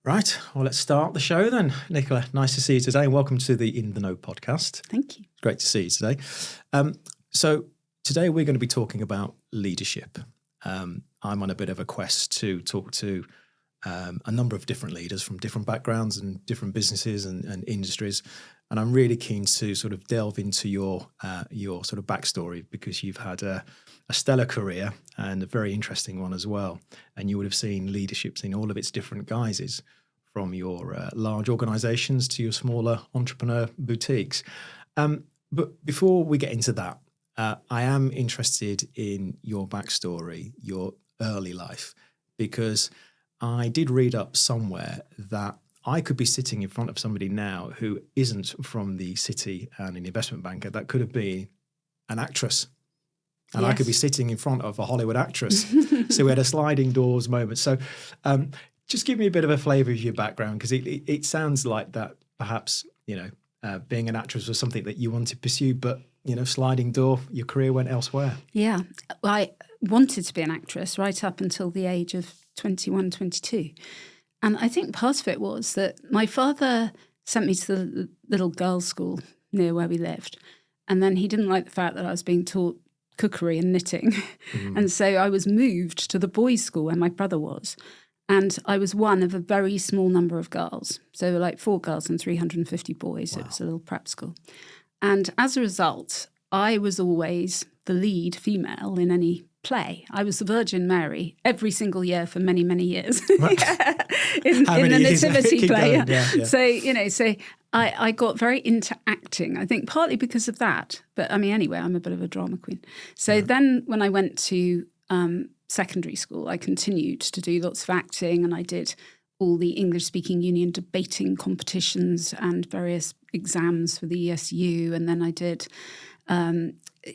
Right, well, let's start the show then. Nicola, nice to see you today. Welcome to the In The Know podcast. Thank you. It's great to see you today. So today we're going to be talking about leadership. I'm on a bit of a quest to talk to a number of different leaders from different backgrounds and different businesses and industries. And I'm really keen to sort of delve into your sort of backstory, because you've had a stellar career and a very interesting one as well. And you would have seen leaderships in all of its different guises, from your large organizations to your smaller entrepreneur boutiques. But before we get into that, I am interested in your backstory, your early life, because I did read up somewhere that I could be sitting in front of somebody now who isn't from the city and an investment banker. That could have been an actress. And yes. I could be sitting in front of a Hollywood actress. So we had a sliding doors moment. So just give me a bit of a flavour of your background, because it sounds like that perhaps, being an actress was something that you wanted to pursue, but, sliding door, your career went elsewhere. Yeah, well, I wanted to be an actress right up until the age of 21, 22. And I think part of it was that my father sent me to the little girls' school near where we lived. And then he didn't like the fact that I was being taught cookery and knitting. And so I was moved to the boys' school where my brother was. And I was one of a very small number of girls. So there were like 4 girls and 350 boys. Wow. It was a little prep school. And as a result, I was always the lead female in any play. I was the Virgin Mary every single year for many, many years. in the nativity play. Yeah. So, I got very into acting, I think partly because of that. But anyway, I'm a bit of a drama queen. So then when I went to secondary school, I continued to do lots of acting, and I did all the English Speaking Union debating competitions and various exams for the ESU. And then I did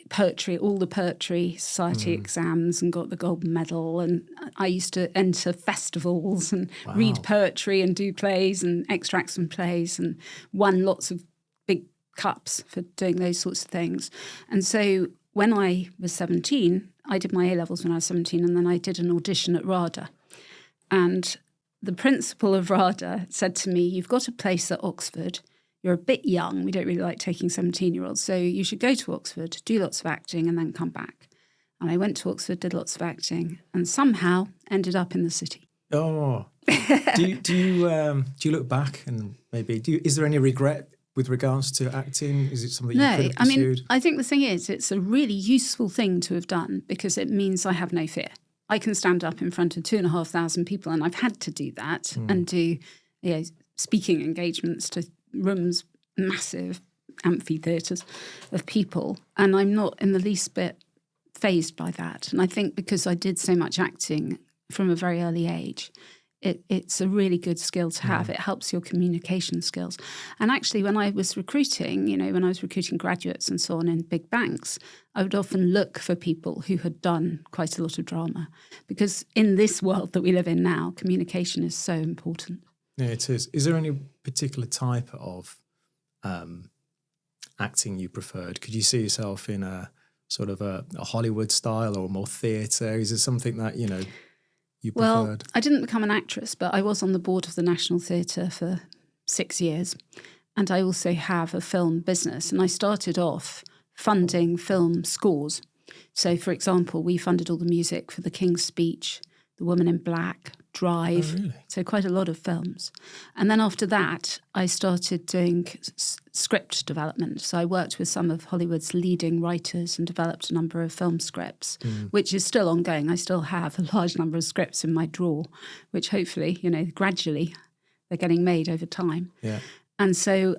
poetry, all the Poetry Society exams, and got the gold medal. And I used to enter festivals and read poetry and do plays and extracts from plays, and won lots of big cups for doing those sorts of things. And so when I was 17, I did my A-levels when I was 17, and then I did an audition at RADA. And the principal of RADA said to me, "You've got a place at Oxford. You're a bit young. We don't really like taking 17-year-olds. So you should go to Oxford, do lots of acting, and then come back." And I went to Oxford, did lots of acting, and somehow ended up in the city. Oh, do you look back and maybe is there any regret with regards to acting? Is it something you could have pursued? I think the thing is, it's a really useful thing to have done, because it means I have no fear. I can stand up in front of 2,500 people, and I've had to do that and do speaking engagements to rooms, massive amphitheatres of people, and I'm not in the least bit fazed by that. And I think because I did so much acting from a very early age, it's a really good skill to have. It helps your communication skills. And actually, when I was recruiting, when I was recruiting graduates and so on in big banks, I would often look for people who had done quite a lot of drama, because in this world that we live in now, communication is so important. Yeah, it is. Is there any particular type of acting you preferred? Could you see yourself in a sort of a Hollywood style or more theatre? Is it something that, you preferred? Well, I didn't become an actress, but I was on the board of the National Theatre for 6 years. And I also have a film business. And I started off funding film scores. So, for example, we funded all the music for The King's Speech, The Woman in Black, Drive, Oh, really? So quite a lot of films. And then after that, I started doing script development. So I worked with some of Hollywood's leading writers and developed a number of film scripts, which is still ongoing. I still have a large number of scripts in my drawer, which hopefully, gradually they're getting made over time. Yeah. And so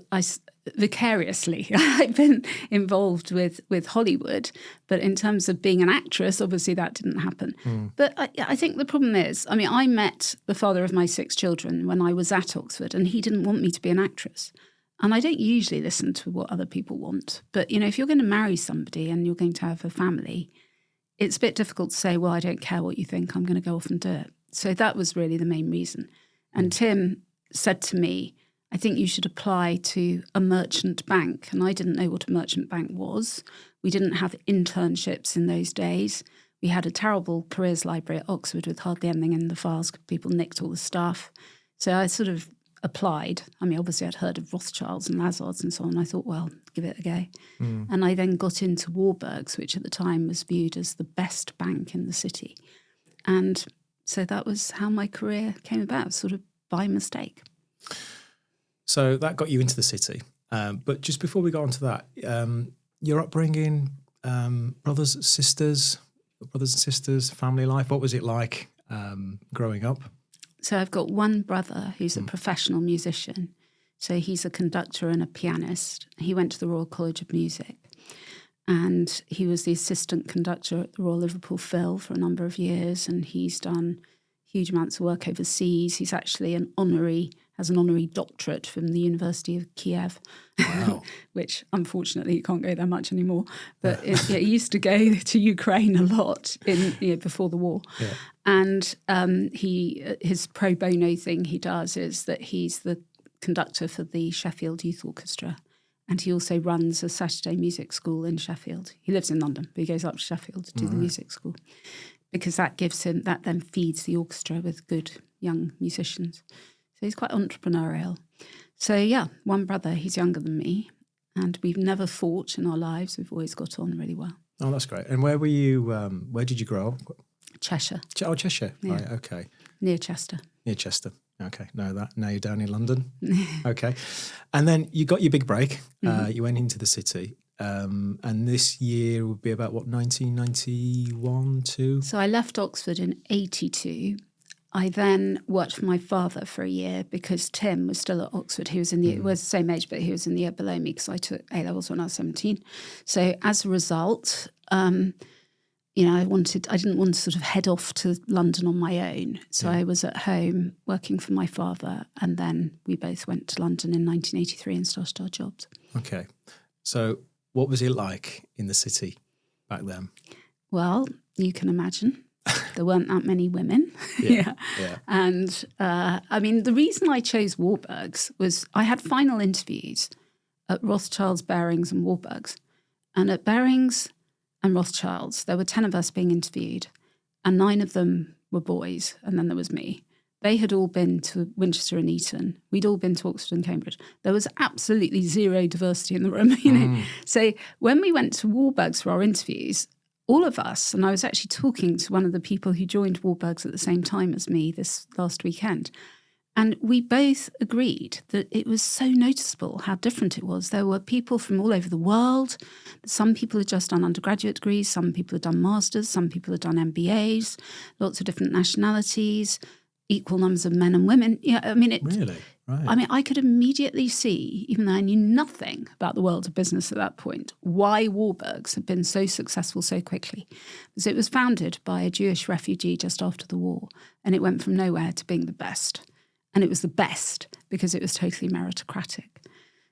vicariously, I've been involved with Hollywood. But in terms of being an actress, obviously that didn't happen. But I think the problem is, I met the father of my 6 children when I was at Oxford, and he didn't want me to be an actress. And I don't usually listen to what other people want. But, if you're going to marry somebody and you're going to have a family, it's a bit difficult to say, well, I don't care what you think, I'm going to go off and do it. So that was really the main reason. And Tim said to me, I think you should apply to a merchant bank. And I didn't know what a merchant bank was. We didn't have internships in those days. We had a terrible careers library at Oxford with hardly anything in the files. People nicked all the stuff. So I sort of applied. I mean, obviously I'd heard of Rothschilds and Lazards and so on. I thought, well, give it a go. And I then got into Warburg's, which at the time was viewed as the best bank in the city. And so that was how my career came about, sort of by mistake. So that got you into the city. But just before we go on to that, your upbringing, brothers and sisters, family life, what was it like growing up? So I've got one brother who's a professional musician. So he's a conductor and a pianist. He went to the Royal College of Music. And he was the assistant conductor at the Royal Liverpool Phil for a number of years. And he's done huge amounts of work overseas. He's actually has an honorary doctorate from the University of Kiev, Wow. which unfortunately you can't go there much anymore. But he used to go to Ukraine a lot before the war. Yeah. And his pro bono thing he does is that he's the conductor for the Sheffield Youth Orchestra. And he also runs a Saturday music school in Sheffield. He lives in London, but he goes up to Sheffield to do the music school because that then feeds the orchestra with good young musicians. So he's quite entrepreneurial. So yeah, one brother, he's younger than me, and we've never fought in our lives. We've always got on really well. Oh, that's great. And where were you, where did you grow up? Cheshire. Oh, Cheshire. Yeah. Right, okay. Near Chester. Near Chester. Okay, know that. Now you're down in London. Okay. And then you got your big break. You went into the city. And this year would be about, 1991, 2? So I left Oxford in 82. I then worked for my father for a year because Tim was still at Oxford. He was was the same age, but he was in the year below me because I took A-levels when I was 17. So as a result, I didn't want to sort of head off to London on my own. So I was at home working for my father, and then we both went to London in 1983 and started our jobs. Okay. So what was it like in the city back then? Well, you can imagine. There weren't that many women. Yeah. And the reason I chose Warburg's was I had final interviews at Rothschilds, Barings and Warburg's. And at Barings and Rothschilds, there were 10 of us being interviewed, and 9 of them were boys, and then there was me. They had all been to Winchester and Eton. We'd all been to Oxford and Cambridge. There was absolutely zero diversity in the room, So when we went to Warburg's for our interviews, all of us, and I was actually talking to one of the people who joined Warburg's at the same time as me this last weekend, and we both agreed that it was so noticeable how different it was. There were people from all over the world. Some people had just done undergraduate degrees, some people had done masters, some people had done MBAs, lots of different nationalities, equal numbers of men and women. Really? Right. I could immediately see, even though I knew nothing about the world of business at that point, why Warburg's had been so successful so quickly. Because it was founded by a Jewish refugee just after the war, and it went from nowhere to being the best. And it was the best because it was totally meritocratic.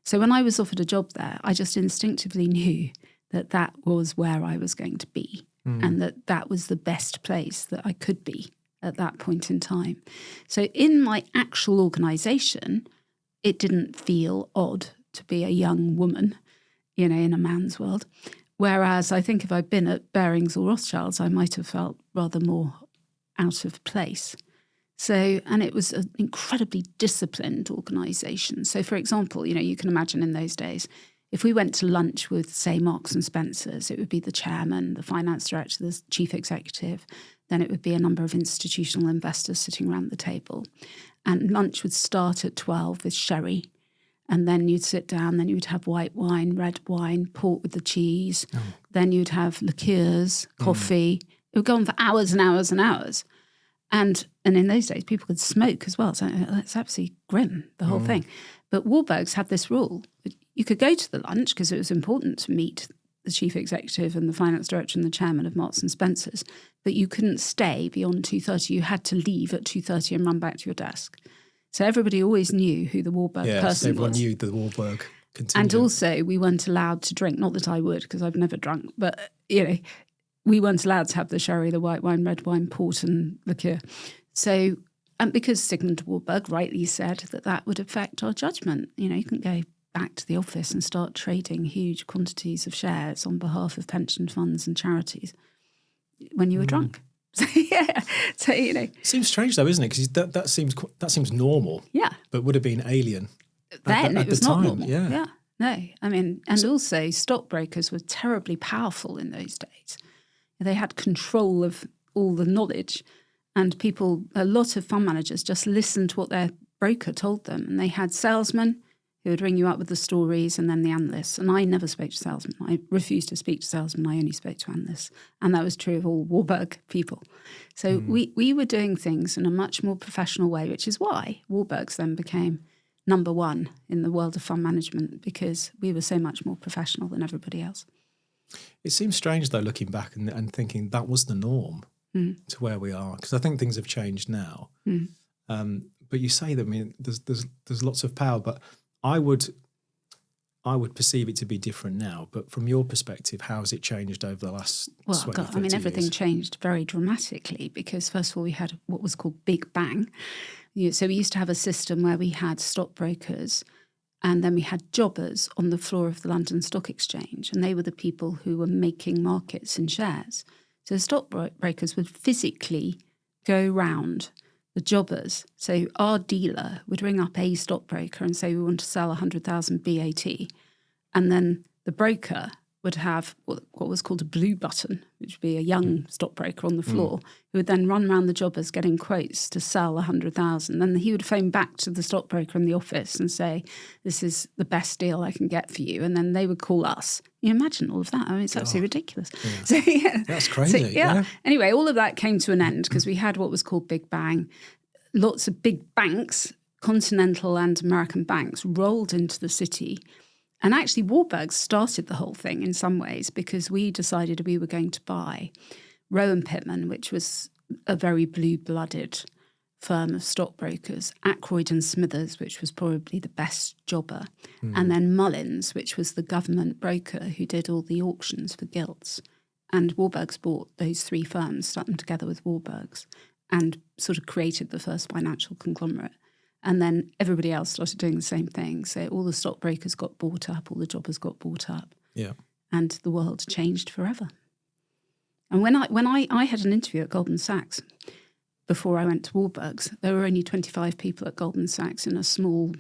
So when I was offered a job there, I just instinctively knew that that was where I was going to be and that was the best place that I could be at that point in time. So in my actual organisation, it didn't feel odd to be a young woman, in a man's world. Whereas I think if I'd been at Barings or Rothschilds, I might have felt rather more out of place. So, and it was an incredibly disciplined organisation. So, for example, you can imagine in those days, if we went to lunch with, say, Marks and Spencer's, it would be the chairman, the finance director, the chief executive. Then it would be a number of institutional investors sitting around the table. And lunch would start at 12 with sherry. And then you'd sit down, then you would have white wine, red wine, pork with the cheese. Oh. Then you'd have liqueurs, coffee. It would go on for hours and hours and hours. And in those days, people could smoke as well. So it's absolutely grim, the whole thing. But Warburg's had this rule. You could go to the lunch because it was important to meet the chief executive and the finance director and the chairman of Marks and Spencer's, but you couldn't stay beyond 2:30. You had to leave at 2:30 and run back to your desk. So everybody always knew who the Warburg person was. Everyone knew the Warburg contingent. And also we weren't allowed to drink. Not that I would, because I've never drunk, but, we weren't allowed to have the sherry, the white wine, red wine, port and liqueur. So, and because Sigmund Warburg rightly said that would affect our judgment. You couldn't go back to the office and start trading huge quantities of shares on behalf of pension funds and charities when you were drunk. So, yeah. So, you know. Seems strange though, isn't it? Because that seems normal. Yeah. But would have been alien. Then it was not normal. Yeah. No. I mean, and also stockbrokers were terribly powerful in those days. They had control of all the knowledge, and a lot of fund managers just listened to what their broker told them. And they had salesmen who would ring you up with the stories, and then the analysts. And I never spoke to salesmen. I refused to speak to salesmen. I only spoke to analysts. And that was true of all Warburg people. So we were doing things in a much more professional way, which is why Warburgs then became number one in the world of fund management, because we were so much more professional than everybody else. It seems strange, though, looking back and thinking that was the norm to where we are, because I think things have changed now. But you say that, I mean, there's lots of power, but I would perceive it to be different now. But from your perspective, how has it changed over the last 20, 30 years? Everything changed very dramatically, because first of all, we had what was called Big Bang. So we used to have a system where we had stockbrokers, and then we had jobbers on the floor of the London Stock Exchange, and they were the people who were making markets in shares. So the stockbrokers would physically go round the jobbers. So our dealer would ring up a stockbroker and say, we want to sell 100,000 BAT. And then the broker would have what was called a blue button, which would be a young stockbroker on the floor, who would then run around the jobbers getting quotes to sell 100,000. Then he would phone back to the stockbroker in the office and say, this is the best deal I can get for you. And then they would call us. You imagine all of that. I mean, it's absolutely ridiculous. Yeah. So, yeah. That's crazy. So. Anyway, all of that came to an end because we had what was called Big Bang. Lots of big banks, continental and American banks, rolled into the city. And actually, Warburg started the whole thing in some ways, because we decided we were going to buy Rowan Pitman, which was a very blue-blooded firm of stockbrokers, Ackroyd and Smithers, which was probably the best jobber, and then Mullins, which was the government broker who did all the auctions for gilts. And Warburgs bought those three firms, stuck them together with Warburgs, and sort of created the first financial conglomerate. And then everybody else started doing the same thing. So all the stockbrokers got bought up, all the jobbers got bought up. Yeah. And the world changed forever. And when I had an interview at Goldman Sachs before I went to Warburgs, there were only 25 people at Goldman Sachs in a small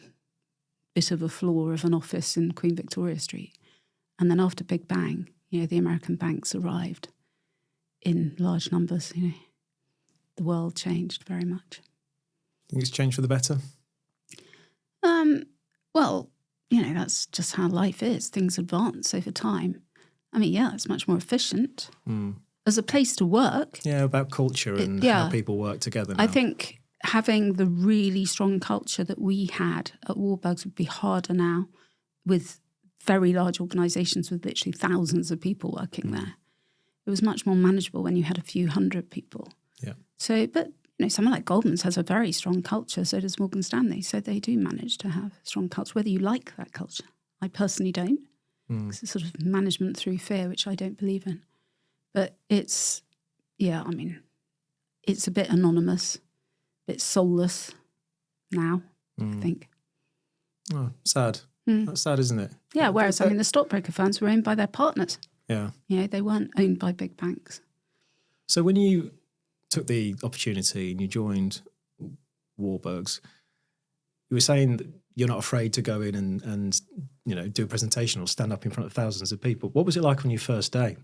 bit of a floor of an office in Queen Victoria Street. And then after Big Bang, the American banks arrived in large numbers. The world changed very much. Think it's changed for the better? Well, that's just how life is. Things advance over time. I mean, it's much more efficient. As a place to work. Yeah, about culture and how people work together now. I think having the really strong culture that we had at Warburgs would be harder now, with very large organisations with literally thousands of people working there. It was much more manageable when you had a few hundred people. Yeah. So, but someone like Goldman's has a very strong culture, so does Morgan Stanley. So they do manage to have a strong culture, whether you like that culture. I personally don't. It's a sort of management through fear, which I don't believe in. But it's a bit anonymous, a bit soulless now, I think. Oh, sad. That's sad, isn't it? Yeah, whereas, the stockbroker firms were owned by their partners. Yeah. They weren't owned by big banks. So when you took the opportunity and you joined Warburgs, you were saying that you're not afraid to go in and do a presentation or stand up in front of thousands of people. What was it like on your first day?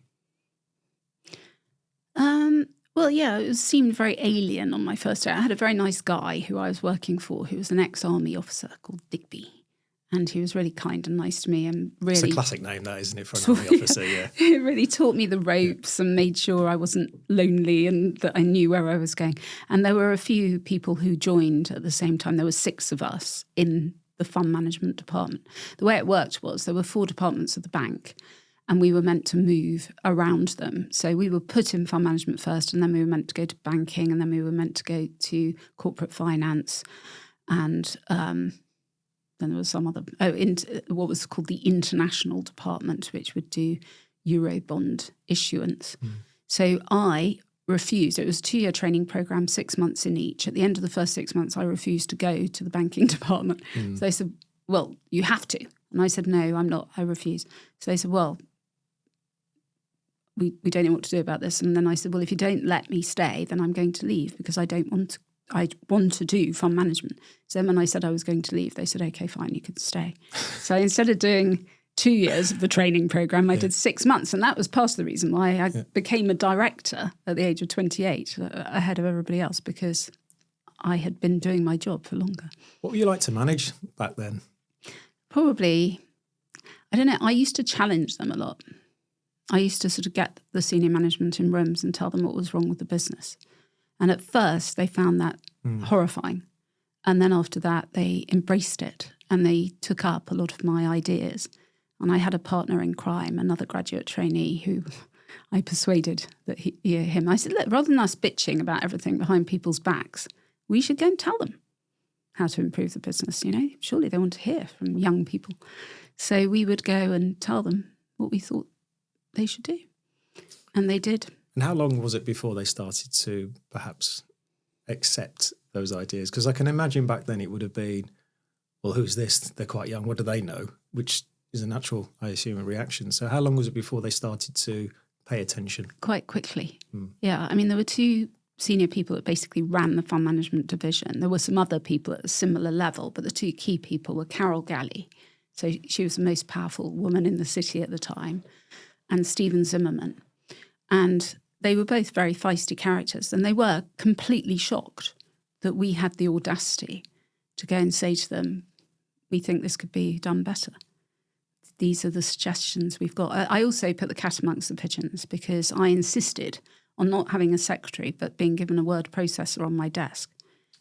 It seemed very alien on my first day. I had a very nice guy who I was working for, who was an ex-army officer called Digby. And he was really kind and nice to me, and really... It's a classic name, that, isn't it, for an army officer, yeah. He really taught me the ropes and made sure I wasn't lonely and that I knew where I was going. And there were a few people who joined at the same time. There were 6 of us in the fund management department. The way it worked was there were 4 departments of the bank, and we were meant to move around them. So we were put in fund management first, and then we were meant to go to banking, and then we were meant to go to corporate finance, and... then there was some other, what was called the international department, which would do Eurobond issuance. So I refused. It was a 2-year training program, 6 months in each. At the end of the first 6 months, I refused to go to the banking department. So they said, well, you have to. And I said, no, I'm not. I refuse. So they said, well, we don't know what to do about this. And then I said, well, if you don't let me stay, then I'm going to leave because I want to do fund management. So then when I said I was going to leave, they said, okay, fine, you can stay. So instead of doing 2 years of the training program, I did 6 months. And that was part of the reason why I became a director at the age of 28 ahead of everybody else, because I had been doing my job for longer. What were you like to manage back then? Probably, I don't know, I used to challenge them a lot. I used to sort of get the senior management in rooms and tell them what was wrong with the business. And at first they found that horrifying. And then after that they embraced it and they took up a lot of my ideas. And I had a partner in crime, another graduate trainee who I persuaded that him. I said, look, rather than us bitching about everything behind people's backs, we should go and tell them how to improve the business. You know, surely they want to hear from young people. So we would go and tell them what we thought they should do. And they did. And how long was it before they started to perhaps accept those ideas? Because I can imagine back then it would have been, well, who's this? They're quite young. What do they know? Which is a natural, I assume, a reaction. So how long was it before they started to pay attention? Quite quickly. Yeah. I mean, there were 2 senior people that basically ran the fund management division. There were some other people at a similar level, but the 2 key people were Carol Galley. So she was the most powerful woman in the city at the time, and Stephen Zimmerman. And they were both very feisty characters, and they were completely shocked that we had the audacity to go and say to them, we think this could be done better. These are the suggestions we've got. I also put the cat amongst the pigeons because I insisted on not having a secretary, but being given a word processor on my desk.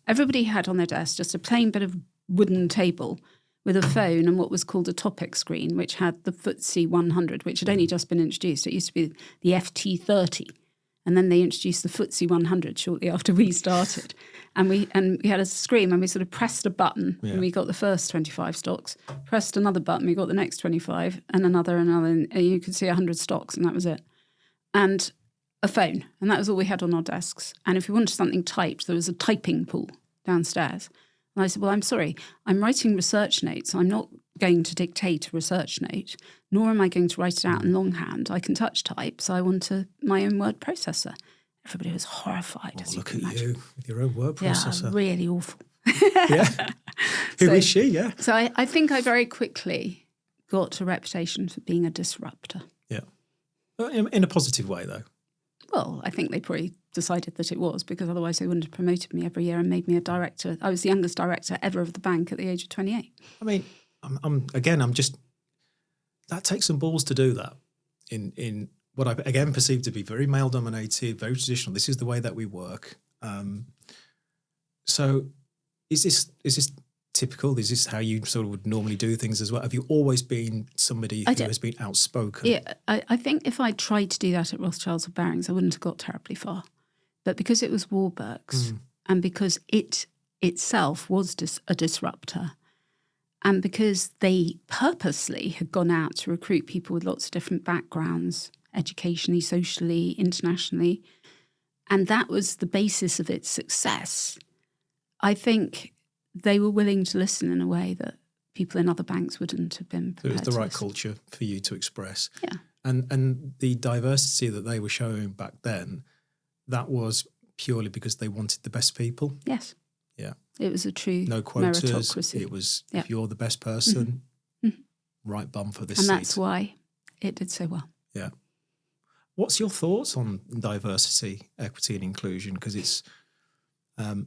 Everybody had on their desk just a plain bit of wooden table with a phone and what was called a topic screen, which had the FTSE 100, which had only just been introduced. It used to be the FT30. And then they introduced the FTSE 100 shortly after we started. And we had a screen and we sort of pressed a button and we got the first 25 stocks, pressed another button, we got the next 25 and another, and you could see 100 stocks and that was it. And a phone, and that was all we had on our desks. And if we wanted something typed, there was a typing pool downstairs. And I said, well, I'm sorry, I'm writing research notes. I'm not going to dictate a research note, nor am I going to write it out in longhand. I can touch type, so I want my own word processor. Everybody was horrified. Oh, look at you with your own word processor. Yeah, really awful. Yeah. Who is she? Yeah. So I think I very quickly got a reputation for being a disruptor. Yeah. In a positive way, though. Well, I think they probably decided that it was, because otherwise they wouldn't have promoted me every year and made me a director. I was the youngest director ever of the bank at the age of 28. I mean, that takes some balls to do that in what I again perceive to be very male dominated, very traditional. This is the way that we work. So is this typical? Is this how you sort of would normally do things as well? Have you always been somebody who has been outspoken? Yeah, I think if I tried to do that at Rothschilds or Barings, I wouldn't have got terribly far. But because it was Warburgs and because it itself was a disruptor, and because they purposely had gone out to recruit people with lots of different backgrounds, educationally, socially, internationally, and that was the basis of its success, I think they were willing to listen in a way that people in other banks wouldn't have been prepared to. It was the right culture for you to express. Yeah. And the diversity that they were showing back then, that was purely because they wanted the best people? Yes. Yeah. It was a true no quotas. meritocracy. It was, if you're the best person, right bum for this seat. And that's why it did so well. Yeah. What's your thoughts on diversity, equity and inclusion? Because it's,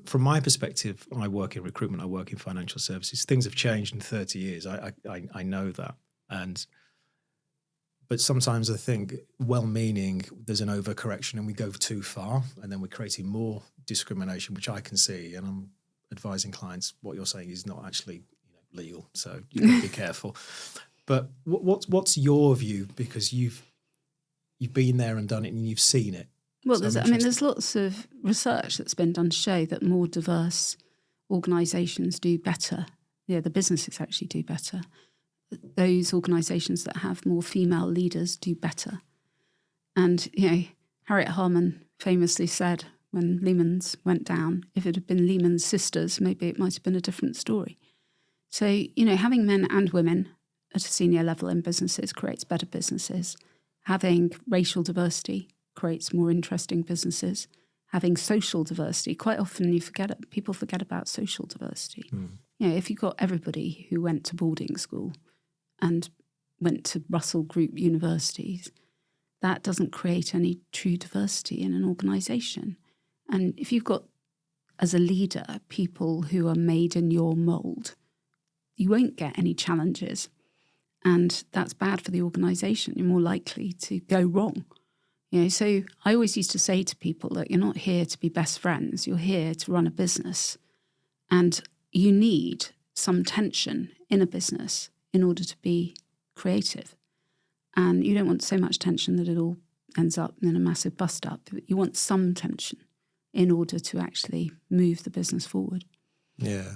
from my perspective, I work in recruitment, I work in financial services. Things have changed in 30 years. I know that. But sometimes I think, well-meaning, there's an overcorrection and we go too far and then we're creating more discrimination, which I can see. And I'm advising clients, what you're saying is not actually legal, so you've got to be careful. But what's your view? Because you've been there and done it and you've seen it. Well, there's lots of research that's been done to show that more diverse organisations do better. Yeah, the businesses actually do better. Those organisations that have more female leaders do better. And, Harriet Harman famously said when Lehman's went down, if it had been Lehman's sisters, maybe it might have been a different story. So, having men and women at a senior level in businesses creates better businesses. having racial diversity creates more interesting businesses. Having social diversity, quite often people forget about social diversity. You know, if you've got everybody who went to boarding school and went to Russell Group universities, that doesn't create any true diversity in an organisation. And if you've got, as a leader, people who are made in your mould, you won't get any challenges. And that's bad for the organisation. You're more likely to go wrong. You know, so I always used to say to people that you're not here to be best friends. You're here to run a business. And you need some tension in a business in order to be creative. And you don't want so much tension that it all ends up in a massive bust up. You want some tension in order to actually move the business forward. Yeah.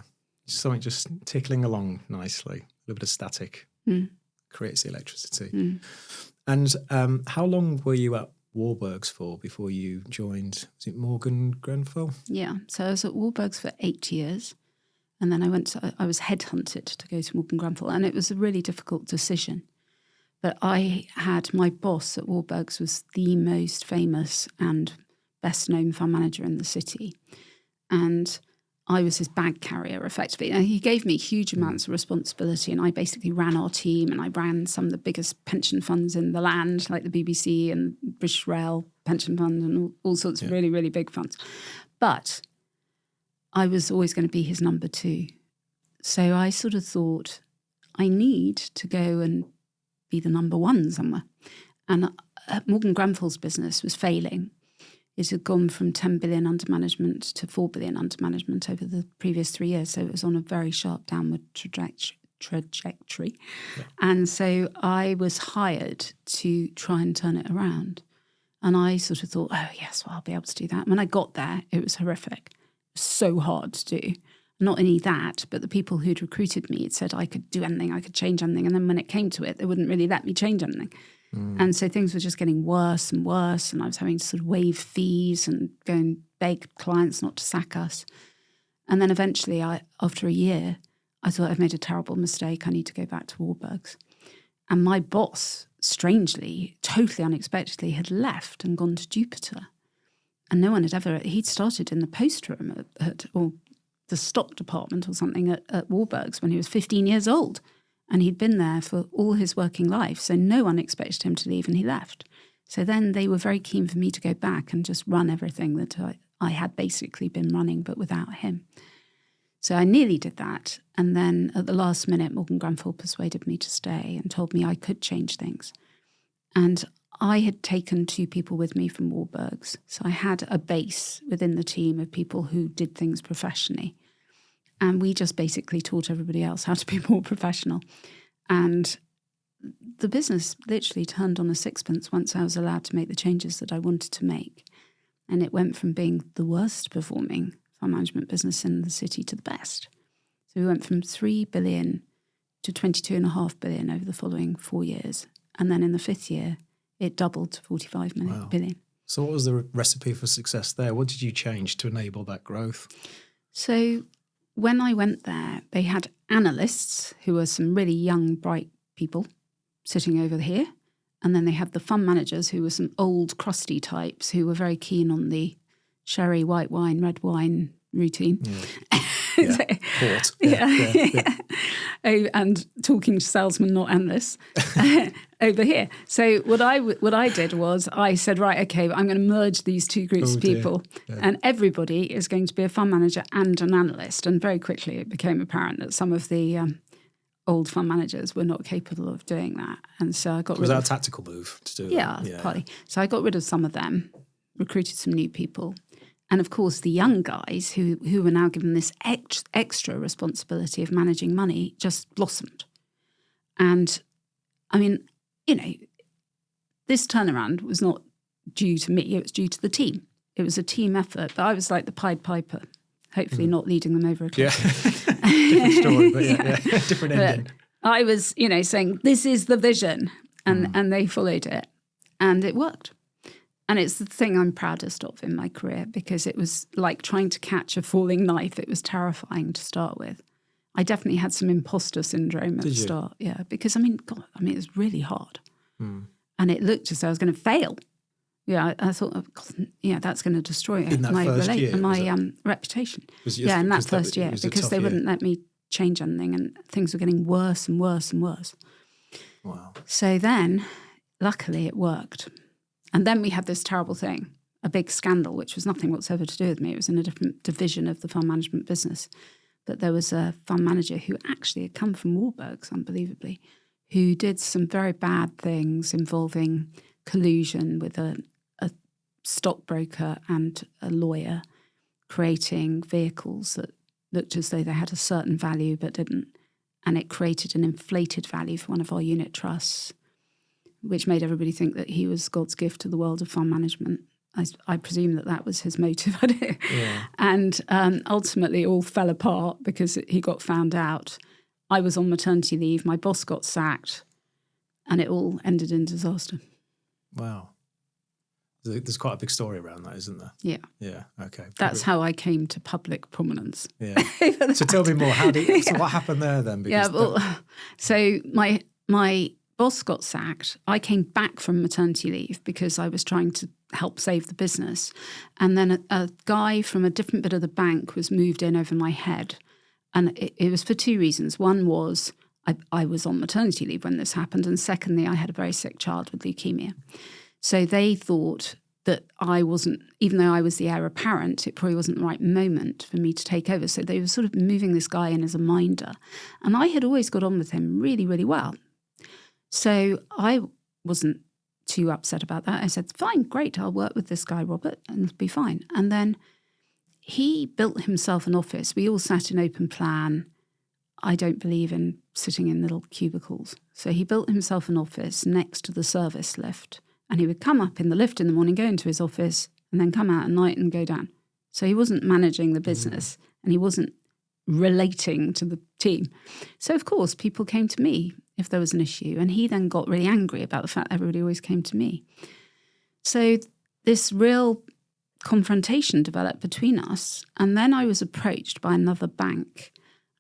Something just tickling along nicely. A little bit of static creates the electricity. And how long were you at Warburgs for before you joined, was it Morgan Grenfell? Yeah, so I was at Warburgs for 8 years, and then I was headhunted to go to Morgan Grenfell, and it was a really difficult decision. But my boss at Warburgs was the most famous and best known fund manager in the city, and I was his bag carrier, effectively. Now, he gave me huge amounts of responsibility, and I basically ran our team, and I ran some of the biggest pension funds in the land, like the BBC and British Rail Pension Fund and all sorts of really, really big funds. But I was always going to be his number two. So I sort of thought, I need to go and be the number one somewhere. And Morgan Grenfell's business was failing. It had gone from 10 billion under management to 4 billion under management over the previous 3 years. So it was on a very sharp downward trajectory. Yeah. And so I was hired to try and turn it around. And I sort of thought, oh, yes, well, I'll be able to do that. When I got there, it was horrific. It was so hard to do. Not only that, but the people who'd recruited me had said I could do anything, I could change anything. And then when it came to it, they wouldn't really let me change anything. And so things were just getting worse and worse, and I was having to sort of waive fees and go and beg clients not to sack us. And then eventually, after a year, I thought I've made a terrible mistake. I need to go back to Warburgs. And my boss, strangely, totally unexpectedly, had left and gone to Jupiter. And no one had ever, he'd started in the post room or the stock department or something at Warburgs when he was 15 years old. And he'd been there for all his working life, so no one expected him to leave, and he left. So then they were very keen for me to go back and just run everything that I had basically been running, but without him. So I nearly did that. And then at the last minute, Morgan Grenfell persuaded me to stay and told me I could change things. And I had taken 2 people with me from Warburgs. So I had a base within the team of people who did things professionally. And we just basically taught everybody else how to be more professional. And the business literally turned on a sixpence once I was allowed to make the changes that I wanted to make. And it went from being the worst performing fund management business in the city to the best. So we went from 3 billion to 22.5 billion over the following 4 years. And then in the 5th year, it doubled to 45 billion. So what was the recipe for success there? What did you change to enable that growth? So when I went there, they had analysts who were some really young, bright people sitting over here. And then they had the fund managers who were some old, crusty types who were very keen on the sherry, white wine, red wine routine. Yeah. Port. Yeah. Oh, and talking to salesmen, not analysts, over here. So what I did was I said, right, okay, I'm going to merge these 2 groups of people, and everybody is going to be a fund manager and an analyst. And very quickly it became apparent that some of the old fund managers were not capable of doing that. And so I got Was that a tactical move to do that? Yeah, partly. So I got rid of some of them, recruited some new people. And of course, the young guys who were now given this extra responsibility of managing money just blossomed. And I mean, this turnaround was not due to me, it was due to the team. It was a team effort, but I was like the Pied Piper, hopefully not leading them over a cliff. Yeah, different story, but yeah. Different ending. I was, saying, this is the vision, and they followed it, and it worked. And it's the thing I'm proudest of in my career, because it was like trying to catch a falling knife. It was terrifying to start with. I definitely had some imposter syndrome at the start. Yeah, because, it was really hard. and it looked as though I was going to fail. Yeah, I thought, oh, God, yeah, that's going to destroy In that my first year, reputation. Was Yeah, in that because first year, it was a because tough they year. wouldn't let me change anything, and things were getting worse and worse and worse. Wow. So then, luckily, it worked. And then we had this terrible thing, a big scandal, which was nothing whatsoever to do with me. It was in a different division of the fund management business. But there was a fund manager who actually had come from Warburg's, unbelievably, who did some very bad things involving collusion with a stockbroker and a lawyer, creating vehicles that looked as though they had a certain value but didn't. And it created an inflated value for one of our unit trusts, which made everybody think that he was God's gift to the world of fund management. I presume that was his motive. I don't know. Yeah. And ultimately it all fell apart because he got found out. I was on maternity leave, my boss got sacked, and it all ended in disaster. Wow. There's quite a big story around that, isn't there? Yeah. Yeah. Okay. That's how I came to public prominence. Yeah. So tell me more. So what happened there then? Because so my boss got sacked. I came back from maternity leave because I was trying to help save the business. And then a guy from a different bit of the bank was moved in over my head. And it was for two reasons. One was I was on maternity leave when this happened. And secondly, I had a very sick child with leukemia. So they thought that I wasn't, even though I was the heir apparent, it probably wasn't the right moment for me to take over. So they were sort of moving this guy in as a minder. And I had always got on with him really, really well. So I wasn't too upset about that. I said, fine, great, I'll work with this guy, Robert, and it'll be fine. And then he built himself an office. We all sat in open plan. I don't believe in sitting in little cubicles. So he built himself an office next to the service lift. And he would come up in the lift in the morning, go into his office, and then come out at night and go down. So he wasn't managing the business and he wasn't relating to the team. So, of course, people came to me if there was an issue. And he then got really angry about the fact that everybody always came to me. So this real confrontation developed between us. And then I was approached by another bank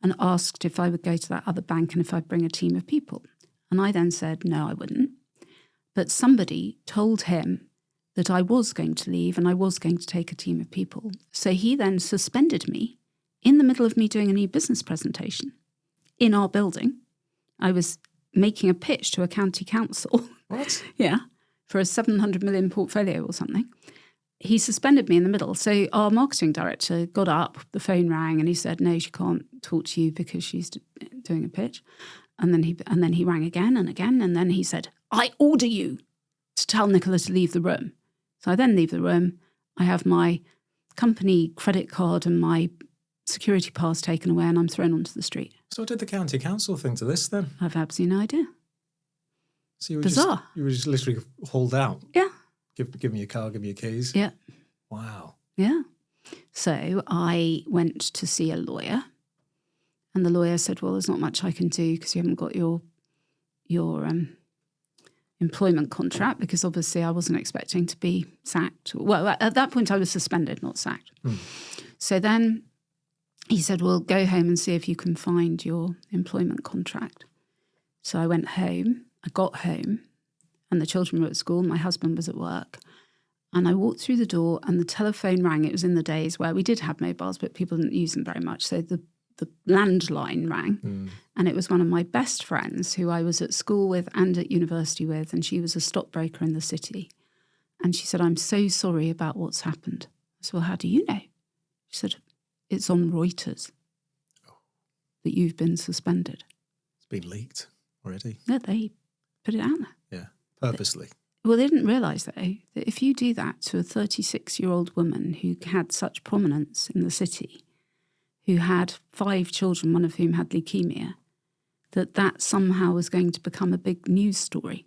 and asked if I would go to that other bank and if I'd bring a team of people. And I then said, no, I wouldn't. But somebody told him that I was going to leave and I was going to take a team of people. So he then suspended me in the middle of me doing a new business presentation in our building. I was making a pitch to a county council. What? Yeah, for a 700 million portfolio or something. He suspended me in the middle. So our marketing director got up, the phone rang, and he said, no, she can't talk to you because she's doing a pitch. And then he rang again and again. And then he said, I order you to tell Nicola to leave the room. So I then leave the room. I have my company credit card and my security pass taken away and I'm thrown onto the street. So what did the county council think to this then? I've absolutely no idea. So you were Bizarre. You were just literally hauled out. Yeah. Give me your car, give me your keys. Yeah. Wow. Yeah. So I went to see a lawyer and the lawyer said, well, there's not much I can do because you haven't got your employment contract, because obviously I wasn't expecting to be sacked. Well, at that point I was suspended, not sacked. So then he said, well, go home and see if you can find your employment contract. So I went home, I got home, and the children were at school, my husband was at work. And I walked through the door and the telephone rang. It was in the days where we did have mobiles, but people didn't use them very much. So the landline rang, and it was one of my best friends who I was at school with and at university with, and she was a stockbroker in the city. And she said, I'm so sorry about what's happened. I said, well, how do you know? She said, it's on Reuters that you've been suspended. It's been leaked already. No, they put it out there. Yeah, purposely. Well, they didn't realise, though, that if you do that to a 36-year-old woman who had such prominence in the city, who had 5 children, one of whom had leukemia, that somehow was going to become a big news story.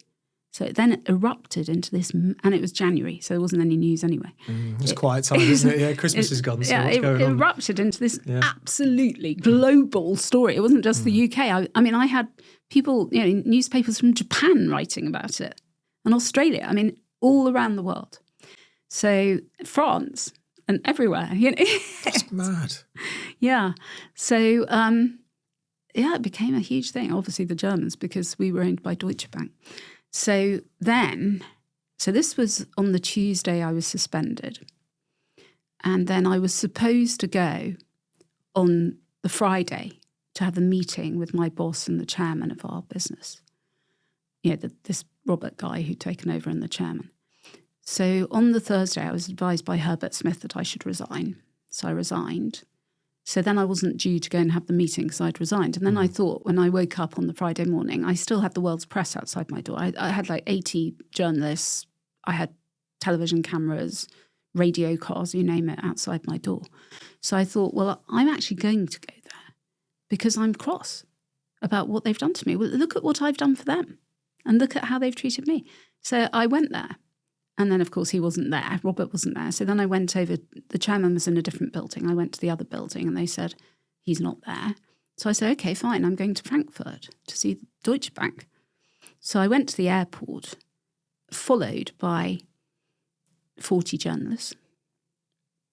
So it then erupted into this, and it was January, so there wasn't any news anyway. It's quiet time, isn't it? Yeah, Christmas is gone, so what's going on? It erupted into this absolutely global story. It wasn't just the UK. I mean, I had people, newspapers from Japan writing about it, and Australia, I mean, all around the world. So France and everywhere, That's mad. Yeah. So, it became a huge thing. Obviously the Germans, because we were owned by Deutsche Bank. So this was on the Tuesday I was suspended. And then I was supposed to go on the Friday to have a meeting with my boss and the chairman of our business. This Robert guy who'd taken over and the chairman. So on the Thursday, I was advised by Herbert Smith that I should resign. So I resigned. So then I wasn't due to go and have the meeting because I'd resigned. And then I thought, when I woke up on the Friday morning, I still had the world's press outside my door. I had like 80 journalists. I had television cameras, radio cars, you name it, outside my door. So I thought, well, I'm actually going to go there because I'm cross about what they've done to me. Well, look at what I've done for them and look at how they've treated me. So I went there. And then, of course, he wasn't there. Robert wasn't there. So then I went over. The chairman was in a different building. I went to the other building and they said, he's not there. So I said, okay, fine. I'm going to Frankfurt to see Deutsche Bank. So I went to the airport, followed by 40 journalists.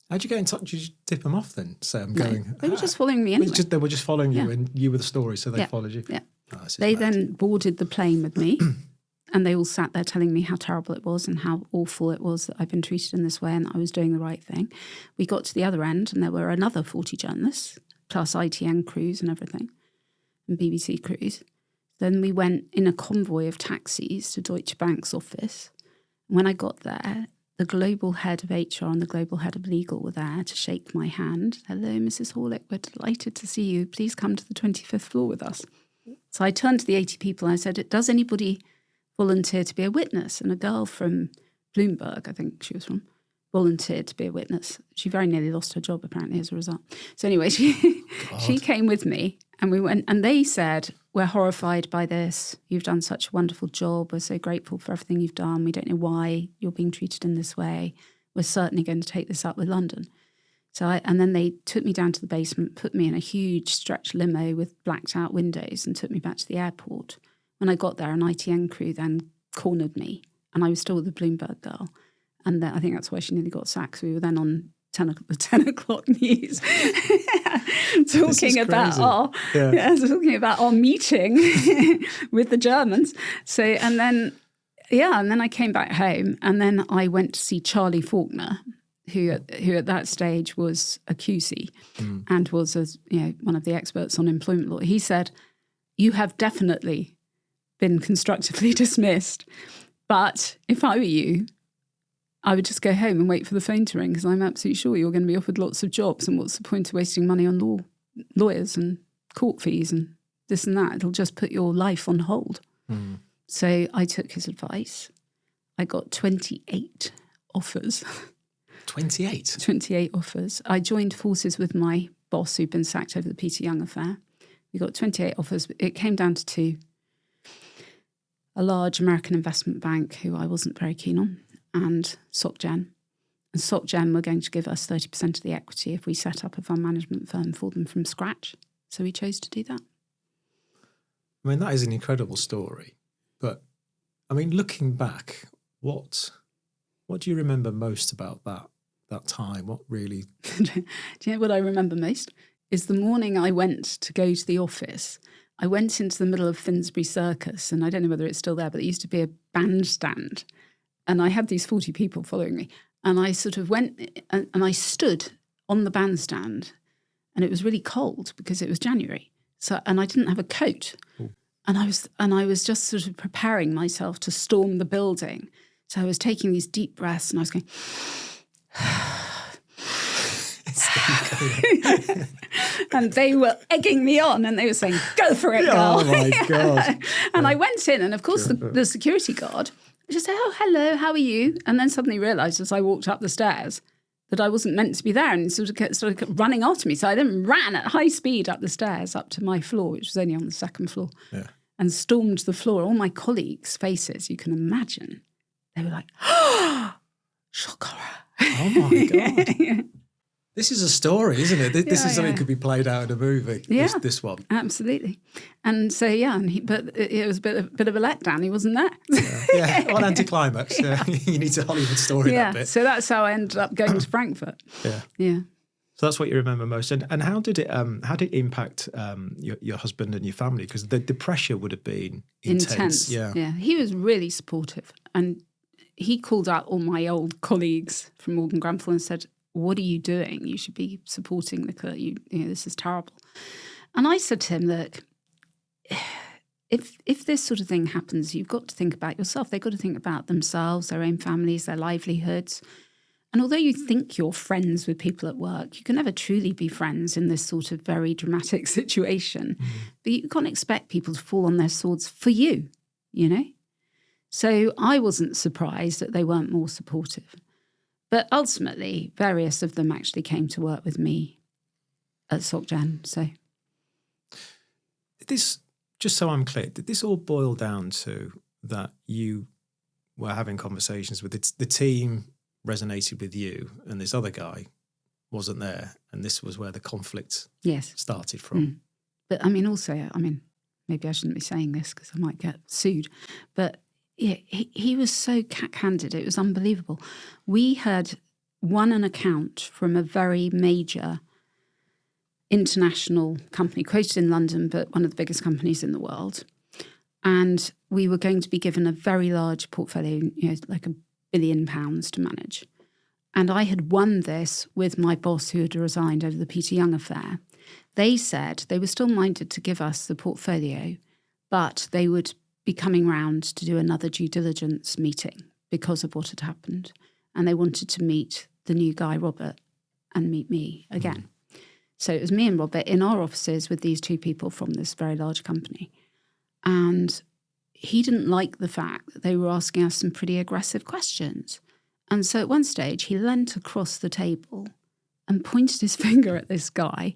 How'd you get in touch? Did you tip them off then? Say, I'm going. They were just following me anyway. They were just following you and you were the story, so they followed you? Yeah. Oh, they then boarded the plane with me. And they all sat there telling me how terrible it was and how awful it was that I'd been treated in this way and that I was doing the right thing. We got to the other end and there were another 40 journalists, plus ITN crews and everything, and BBC crews. Then we went in a convoy of taxis to Deutsche Bank's office. When I got there, the global head of HR and the global head of legal were there to shake my hand. Hello, Mrs. Horlick, we're delighted to see you. Please come to the 25th floor with us. So I turned to the 80 people and I said, does anybody volunteer to be a witness? And a girl from Bloomberg, I think she was from, volunteered to be a witness. She very nearly lost her job, apparently, as a result. So anyway, she came with me and we went, and they said, we're horrified by this. You've done such a wonderful job. We're so grateful for everything you've done. We don't know why you're being treated in this way. We're certainly going to take this up with London. And then they took me down to the basement, put me in a huge stretch limo with blacked out windows and took me back to the airport. When I got there, an ITN crew then cornered me, and I was still with the Bloomberg girl. And I think that's why she nearly got sacked. We were then on the 10 o'clock news talking about our meeting with the Germans. So, and then I came back home, and then I went to see Charlie Faulkner, who at that stage was a QC and was one of the experts on employment law. He said, you have definitely been constructively dismissed. But if I were you, I would just go home and wait for the phone to ring because I'm absolutely sure you're going to be offered lots of jobs and what's the point of wasting money on lawyers and court fees and this and that? It'll just put your life on hold. Mm. So I took his advice. I got 28 offers. 28? 28 offers. I joined forces with my boss who'd been sacked over the Peter Young affair. We got 28 offers. It came down to two. A large American investment bank who I wasn't very keen on, and SocGen. And SocGen were going to give us 30% of the equity if we set up a fund management firm for them from scratch. So we chose to do that. I mean, that is an incredible story. But, I mean, looking back, what do you remember most about that time? What really... Do you know what I remember most? Is the morning I went to go to the office... I went into the middle of Finsbury Circus, and I don't know whether it's still there, but there used to be a bandstand. And I had these 40 people following me. And I sort of went and I stood on the bandstand, and it was really cold because it was January. And I didn't have a coat. Ooh. And I was just sort of preparing myself to storm the building. So I was taking these deep breaths and I was going... And they were egging me on and they were saying, go for it, girl. Oh, my God. And I went in and, of course, the security guard just said, oh, hello, how are you? And then suddenly realised as I walked up the stairs that I wasn't meant to be there and sort of kept running after me. So I then ran at high speed up the stairs up to my floor, which was only on the second floor, and stormed the floor. All my colleagues' faces, you can imagine, they were like, oh, shock horror. Oh, my God. This is a story, isn't it? This is something that could be played out in a movie, this one. Absolutely. And so, but it was a bit of a letdown. He wasn't there. Yeah, on anticlimax. You need to Hollywood story that bit. So that's how I ended up going to Frankfurt. Yeah. So that's what you remember most. And how did it impact your husband and your family? Because the pressure would have been intense. Yeah. He was really supportive, and he called out all my old colleagues from Morgan Grenfell and said, "What are you doing? You should be supporting Nicola. You know, this is terrible." And I said to him, "Look, if this sort of thing happens, you've got to think about yourself. They've got to think about themselves, their own families, their livelihoods. And although you think you're friends with people at work, you can never truly be friends in this sort of very dramatic situation. But you can't expect people to fall on their swords for you, you know?" So I wasn't surprised that they weren't more supportive. But ultimately, various of them actually came to work with me at SocGen. So this, just so I'm clear, did this all boil down to that you were having conversations with the team resonated with you and this other guy wasn't there, and this was where the conflict started from? But also, maybe I shouldn't be saying this because I might get sued, but yeah, he was so cack-handed. It was unbelievable. We had won an account from a very major international company, quoted in London, but one of the biggest companies in the world. And we were going to be given a very large portfolio, like £1 billion to manage. And I had won this with my boss who had resigned over the Peter Young affair. They said they were still minded to give us the portfolio, but they would be coming round to do another due diligence meeting because of what had happened. And they wanted to meet the new guy, Robert, and meet me again. So it was me and Robert in our offices with these two people from this very large company. And he didn't like the fact that they were asking us some pretty aggressive questions. And so at one stage, he leant across the table and pointed his finger at this guy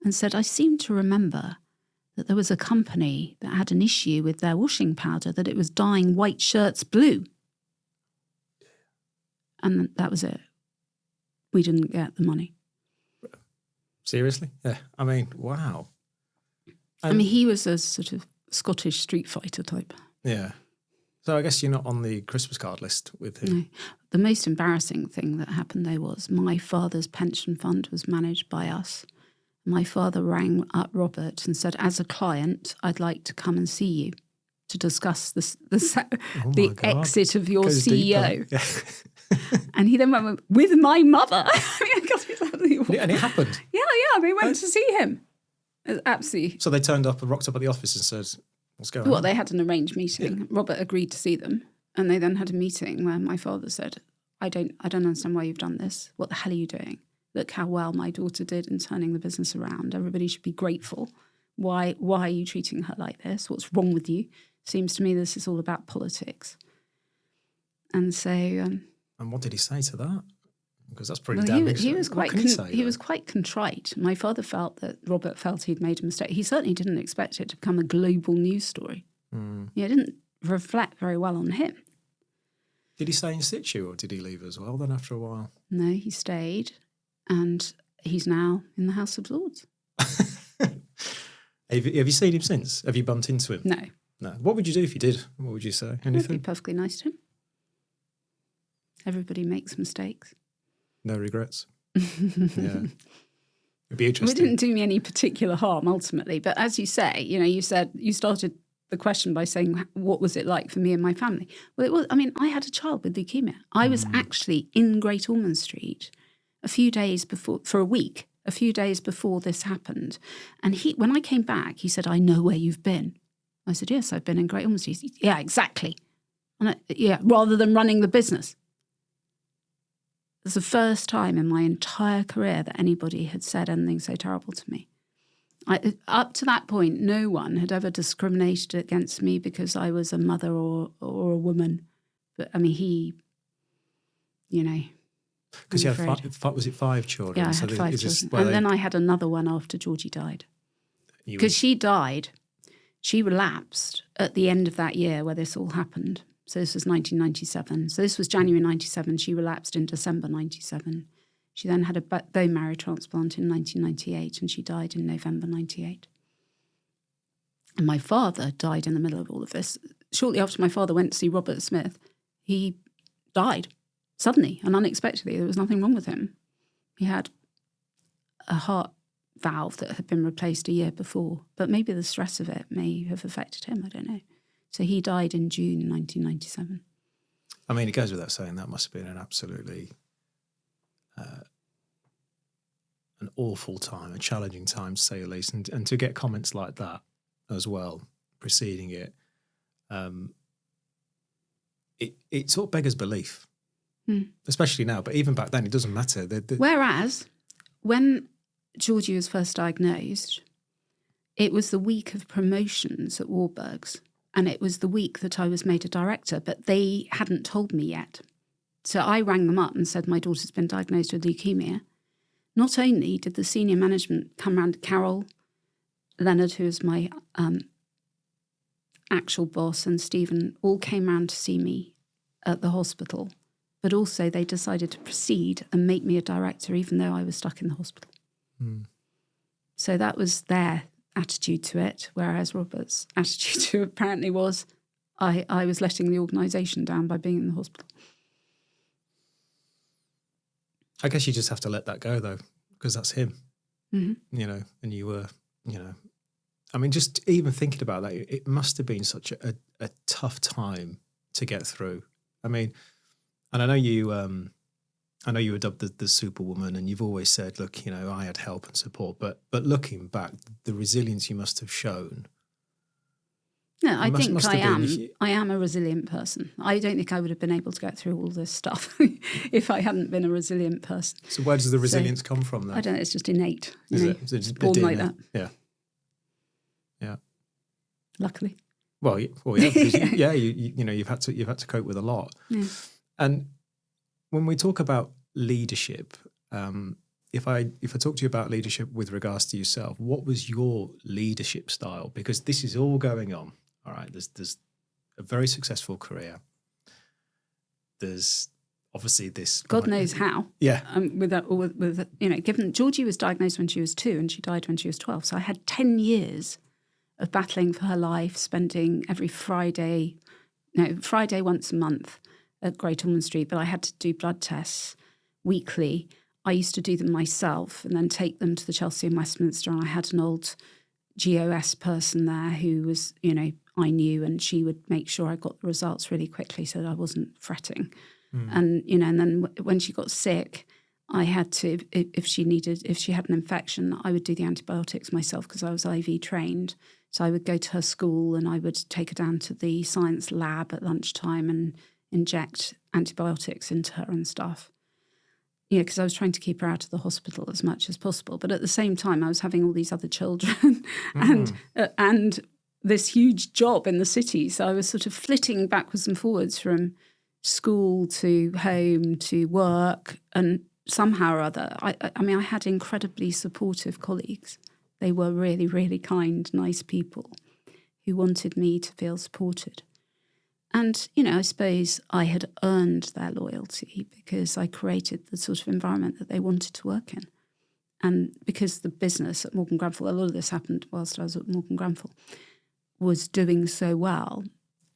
and said, "I seem to remember that there was a company that had an issue with their washing powder, that it was dyeing white shirts blue." And that was it. We didn't get the money. Seriously? Yeah. Wow. He was a sort of Scottish street fighter type. Yeah. So I guess you're not on the Christmas card list with him. No. The most embarrassing thing that happened though was my father's pension fund was managed by us. My father rang up Robert and said, "As a client, I'd like to come and see you to discuss the exit of your CEO." And he then went with my mother. And it happened. Yeah, they went to see him. It was absolutely. So they turned up and rocked up at the office and said, "What's going on?" Well, they had an arranged meeting. Yeah. Robert agreed to see them, and they then had a meeting where my father said, I don't understand why you've done this. What the hell are you doing? Look how well my daughter did in turning the business around. Everybody should be grateful. Why are you treating her like this? What's wrong with you? Seems to me this is all about politics." And so... and what did he say to that? Because that's pretty damn big. He was quite contrite. My father felt that Robert felt he'd made a mistake. He certainly didn't expect it to become a global news story. It didn't reflect very well on him. Did he stay in situ or did he leave as well then after a while? No, he stayed, and he's now in the House of Lords. Have you seen him since? Have you bumped into him? No. What would you do if you did? What would you say? Anything? I'd be perfectly nice to him. Everybody makes mistakes. No regrets. Yeah. It'd be interesting. It didn't do me any particular harm ultimately, but as you say, you said you started the question by saying, what was it like for me and my family? Well, it was. I had a child with leukemia. I was actually in Great Ormond Street a few days before this happened, and when I came back, he said, "I know where you've been." I said, "Yes, I've been in Great Ormond Street." "Yeah, exactly." And rather than running the business. It's the first time in my entire career that anybody had said anything so terrible to me. Up to that point, no one had ever discriminated against me because I was a mother or a woman. But he, Because you had was it 5 children? Yeah, I had 5 children. And then I had another one after Georgie died. Because she died, she relapsed at the end of that year where this all happened. So this was 1997. So this was January 97. She relapsed in December 97. She then had a bone marrow transplant in 1998 and she died in November 98. And my father died in the middle of all of this. Shortly after my father went to see Robert Smith, he died suddenly and unexpectedly. There was nothing wrong with him. He had a heart valve that had been replaced a year before. But maybe the stress of it may have affected him. I don't know. So he died in June 1997. I mean, it goes without saying that must have been an absolutely an awful time, a challenging time to say the least, and to get comments like that as well preceding it, it sort of beggars belief, especially now. But even back then, it doesn't matter. Whereas when Georgie was first diagnosed, it was the week of promotions at Warburg's, and it was the week that I was made a director, but they hadn't told me yet. So I rang them up and said, my daughter's been diagnosed with leukemia. Not only did the senior management come round, Carol Leonard, who is my actual boss, and Stephen all came round to see me at the hospital, but also they decided to proceed and make me a director even though I was stuck in the hospital. So that was their attitude to it, whereas Robert's attitude to it apparently was I was letting the organisation down by being in the hospital. I guess you just have to let that go, though, because that's him, you know, and you were, you know, I mean, just even thinking about that, it must have been such a tough time to get through. I mean, and I know you were dubbed the Superwoman, and you've always said, look, you know, I had help and support, but looking back, the resilience you must have shown. No, I think I am a resilient person. I don't think I would have been able to get through all this stuff if I hadn't been a resilient person. So where does the resilience come from, then? I don't know, it's just innate. Is it? So it's born like that. Yeah. Yeah. Luckily. Well, yeah, because you know, you've had to cope with a lot. Yeah. And when we talk about leadership, if I talk to you about leadership with regards to yourself, what was your leadership style? Because this is all going on. All right, there's a very successful career. There's obviously this. God knows how. Yeah. With you know, given Georgie was diagnosed when she was 2 and she died when she was 12, so I had 10 years of battling for her life, spending every Friday once a month at Great Ormond Street, but I had to do blood tests weekly. I used to do them myself and then take them to the Chelsea and Westminster, and I had an old GOS person there who was, you know, I knew, and she would make sure I got the results really quickly so that I wasn't fretting. And, you know, and then when she got sick, I had to, if she had an infection, I would do the antibiotics myself because I was IV trained. So I would go to her school and I would take her down to the science lab at lunchtime and inject antibiotics into her and stuff. You know, because I was trying to keep her out of the hospital as much as possible. But at the same time, I was having all these other children and this huge job in the city. So I was sort of flitting backwards and forwards from school to home to work. And somehow or other, I mean, I had incredibly supportive colleagues. They were really, really kind, nice people who wanted me to feel supported. And, you know, I suppose I had earned their loyalty because I created the sort of environment that they wanted to work in. And because the business at Morgan Grenfell, a lot of this happened whilst I was at Morgan Grenfell, was doing so well,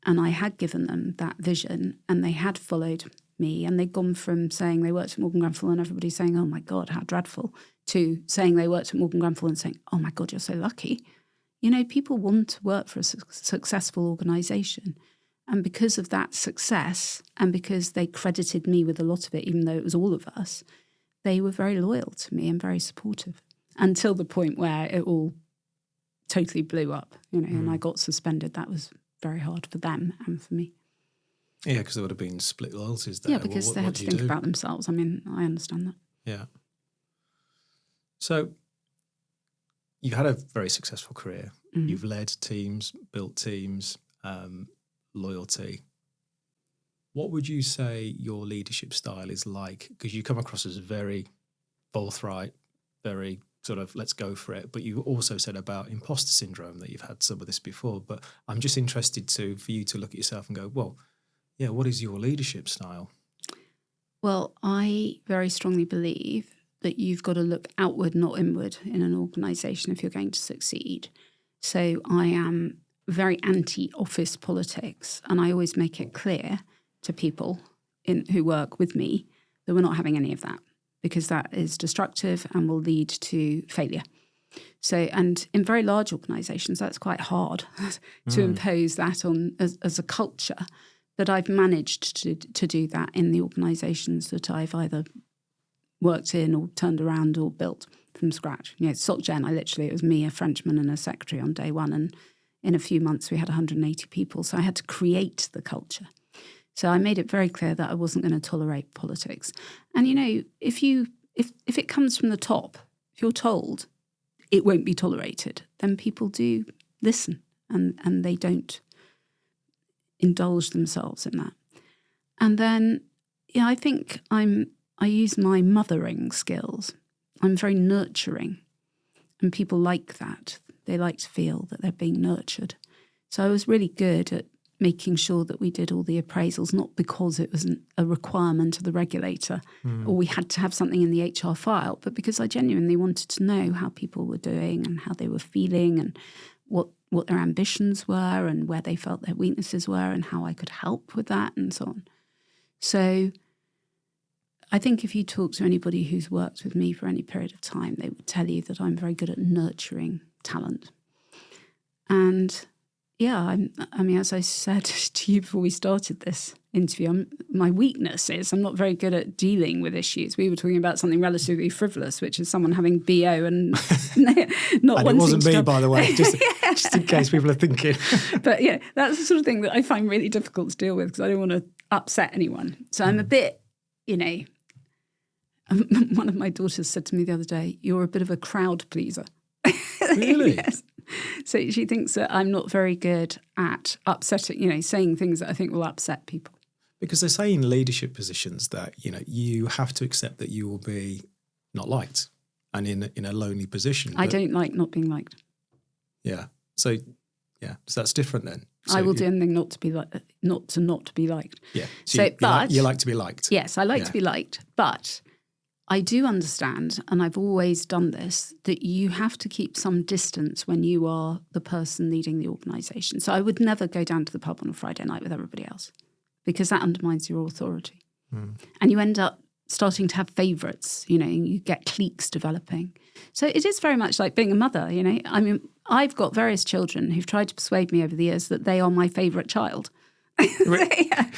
and I had given them that vision and they had followed me, and they'd gone from saying they worked at Morgan Grenfell and everybody saying, oh my God, how dreadful, to saying they worked at Morgan Grenfell and saying, oh my God, you're so lucky. You know, people want to work for a successful organisation. And because of that success, and because they credited me with a lot of it, even though it was all of us, they were very loyal to me and very supportive until the point where it all totally blew up, you know, and I got suspended. That was very hard for them and for me. Yeah, because there would have been split loyalties there. Yeah, because they had to think about themselves. I mean, I understand that. Yeah. So you've had a very successful career. You've led teams, built teams, loyalty. What would you say your leadership style is like? Because you come across as very forthright, very sort of let's go for it. But you also said about imposter syndrome that you've had some of this before. But I'm just interested for you to look at yourself and go, well, yeah, what is your leadership style? Well, I very strongly believe that you've got to look outward, not inward, in an organisation if you're going to succeed. So I am very anti-office politics, and I always make it clear to people who work with me that we're not having any of that, because that is destructive and will lead to failure. So, and in very large organisations, that's quite hard to impose that on as a culture. But I've managed to do that in the organisations that I've either worked in or turned around or built from scratch. SocGen, it was me, a Frenchman and a secretary on day one. And in a few months, we had 180 people. So I had to create the culture. So I made it very clear that I wasn't going to tolerate politics. And, if it comes from the top, if you're told it won't be tolerated, then people do listen and they don't indulge themselves in that. And then, I think I use my mothering skills. I'm very nurturing, and people like that. They like to feel that they're being nurtured. So I was really good at making sure that we did all the appraisals, not because it was a requirement of the regulator or we had to have something in the HR file, but because I genuinely wanted to know how people were doing and how they were feeling and what their ambitions were and where they felt their weaknesses were and how I could help with that and so on. So I think if you talk to anybody who's worked with me for any period of time, they would tell you that I'm very good at nurturing talent. And as I said to you before we started this interview, my weakness is I'm not very good at dealing with issues. We were talking about something relatively frivolous, which is someone having BO and not and wanting it wasn't to me, by the way, just in case people are thinking. But that's the sort of thing that I find really difficult to deal with because I don't want to upset anyone. So I'm a bit, one of my daughters said to me the other day, "You're a bit of a crowd pleaser." Really? Yes. So she thinks that I'm not very good at upsetting, saying things that I think will upset people. Because they say in leadership positions that, you have to accept that you will be not liked and in a lonely position. I don't like not being liked. Yeah. So that's different then. So I will do anything not to be liked. Yeah. But you like to be liked. Yes, I like to be liked, but I do understand, and I've always done this, that you have to keep some distance when you are the person leading the organisation. So I would never go down to the pub on a Friday night with everybody else because that undermines your authority. And you end up starting to have favourites, you get cliques developing. So it is very much like being a mother, I mean, I've got various children who've tried to persuade me over the years that they are my favourite child. Yeah.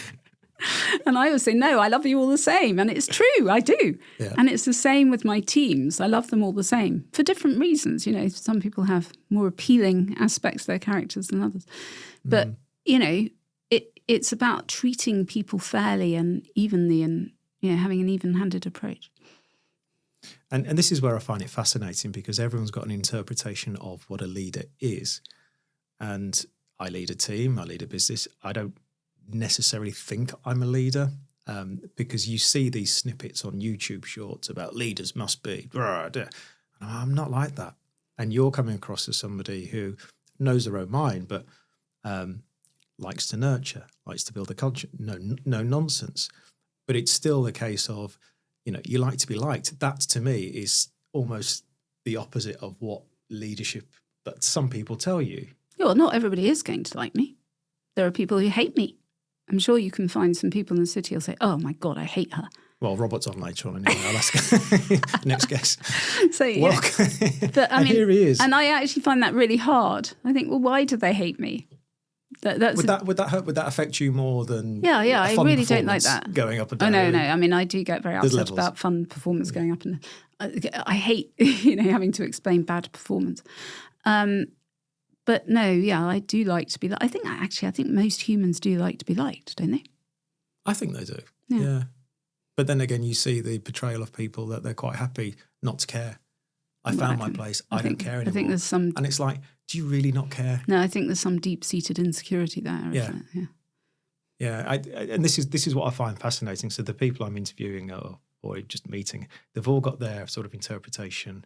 And I always say, no, I love you all the same. And it's true, I do. Yeah. And it's the same with my teams. I love them all the same for different reasons. Some people have more appealing aspects of their characters than others. But, it's about treating people fairly and evenly and, having an even-handed approach. And this is where I find it fascinating because everyone's got an interpretation of what a leader is. And I lead a team, I lead a business. I don't necessarily think I'm a leader because you see these snippets on YouTube shorts about leaders must be, and I'm not like that. And you're coming across as somebody who knows their own mind, but likes to nurture, likes to build a culture, no nonsense. But it's still the case of, you like to be liked. That to me is almost the opposite of what leadership that some people tell you. Well, not everybody is going to like me. There are people who hate me. I'm sure you can find some people in the city who'll say, "Oh my God, I hate her." Well, Robert's on later on anyway. I'll ask next guest. So, but I mean, here he is. And I actually find that really hard. I think, well, why do they hate me? Would that affect you more than I really don't like that going up and down? Oh no. I mean, I do get very upset about fun performance going up and I hate having to explain bad performance. But no, I do like to be. I think most humans do like to be liked, don't they? I think they do. Yeah. But then again, you see the portrayal of people that they're quite happy not to care. I found my place. I don't care anymore. I think there's some, and it's like, do you really not care? No, I think there's some deep-seated insecurity there. Yeah. Isn't it? Yeah. And this is what I find fascinating. So the people I'm interviewing or just meeting, they've all got their sort of interpretation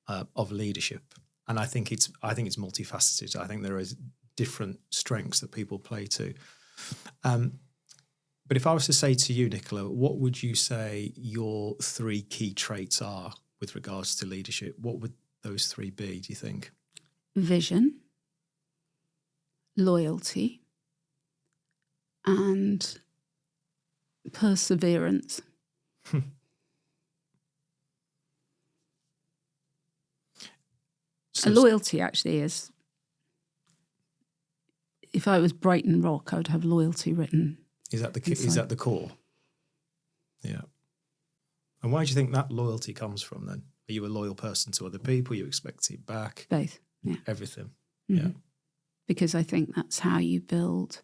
of leadership. And I think it's multifaceted. I think there is different strengths that people play to. But if I was to say to you, Nicola, what would you say your 3 key traits are with regards to leadership? What would those 3 be, do you think? Vision, loyalty, and perseverance. So loyalty actually is, if I was Brighton Rock, I would have loyalty written. Is that the core? Yeah. And why do you think that loyalty comes from then? Are you a loyal person to other people? You expect it back? Both, yeah. Everything, yeah. Because I think that's how you build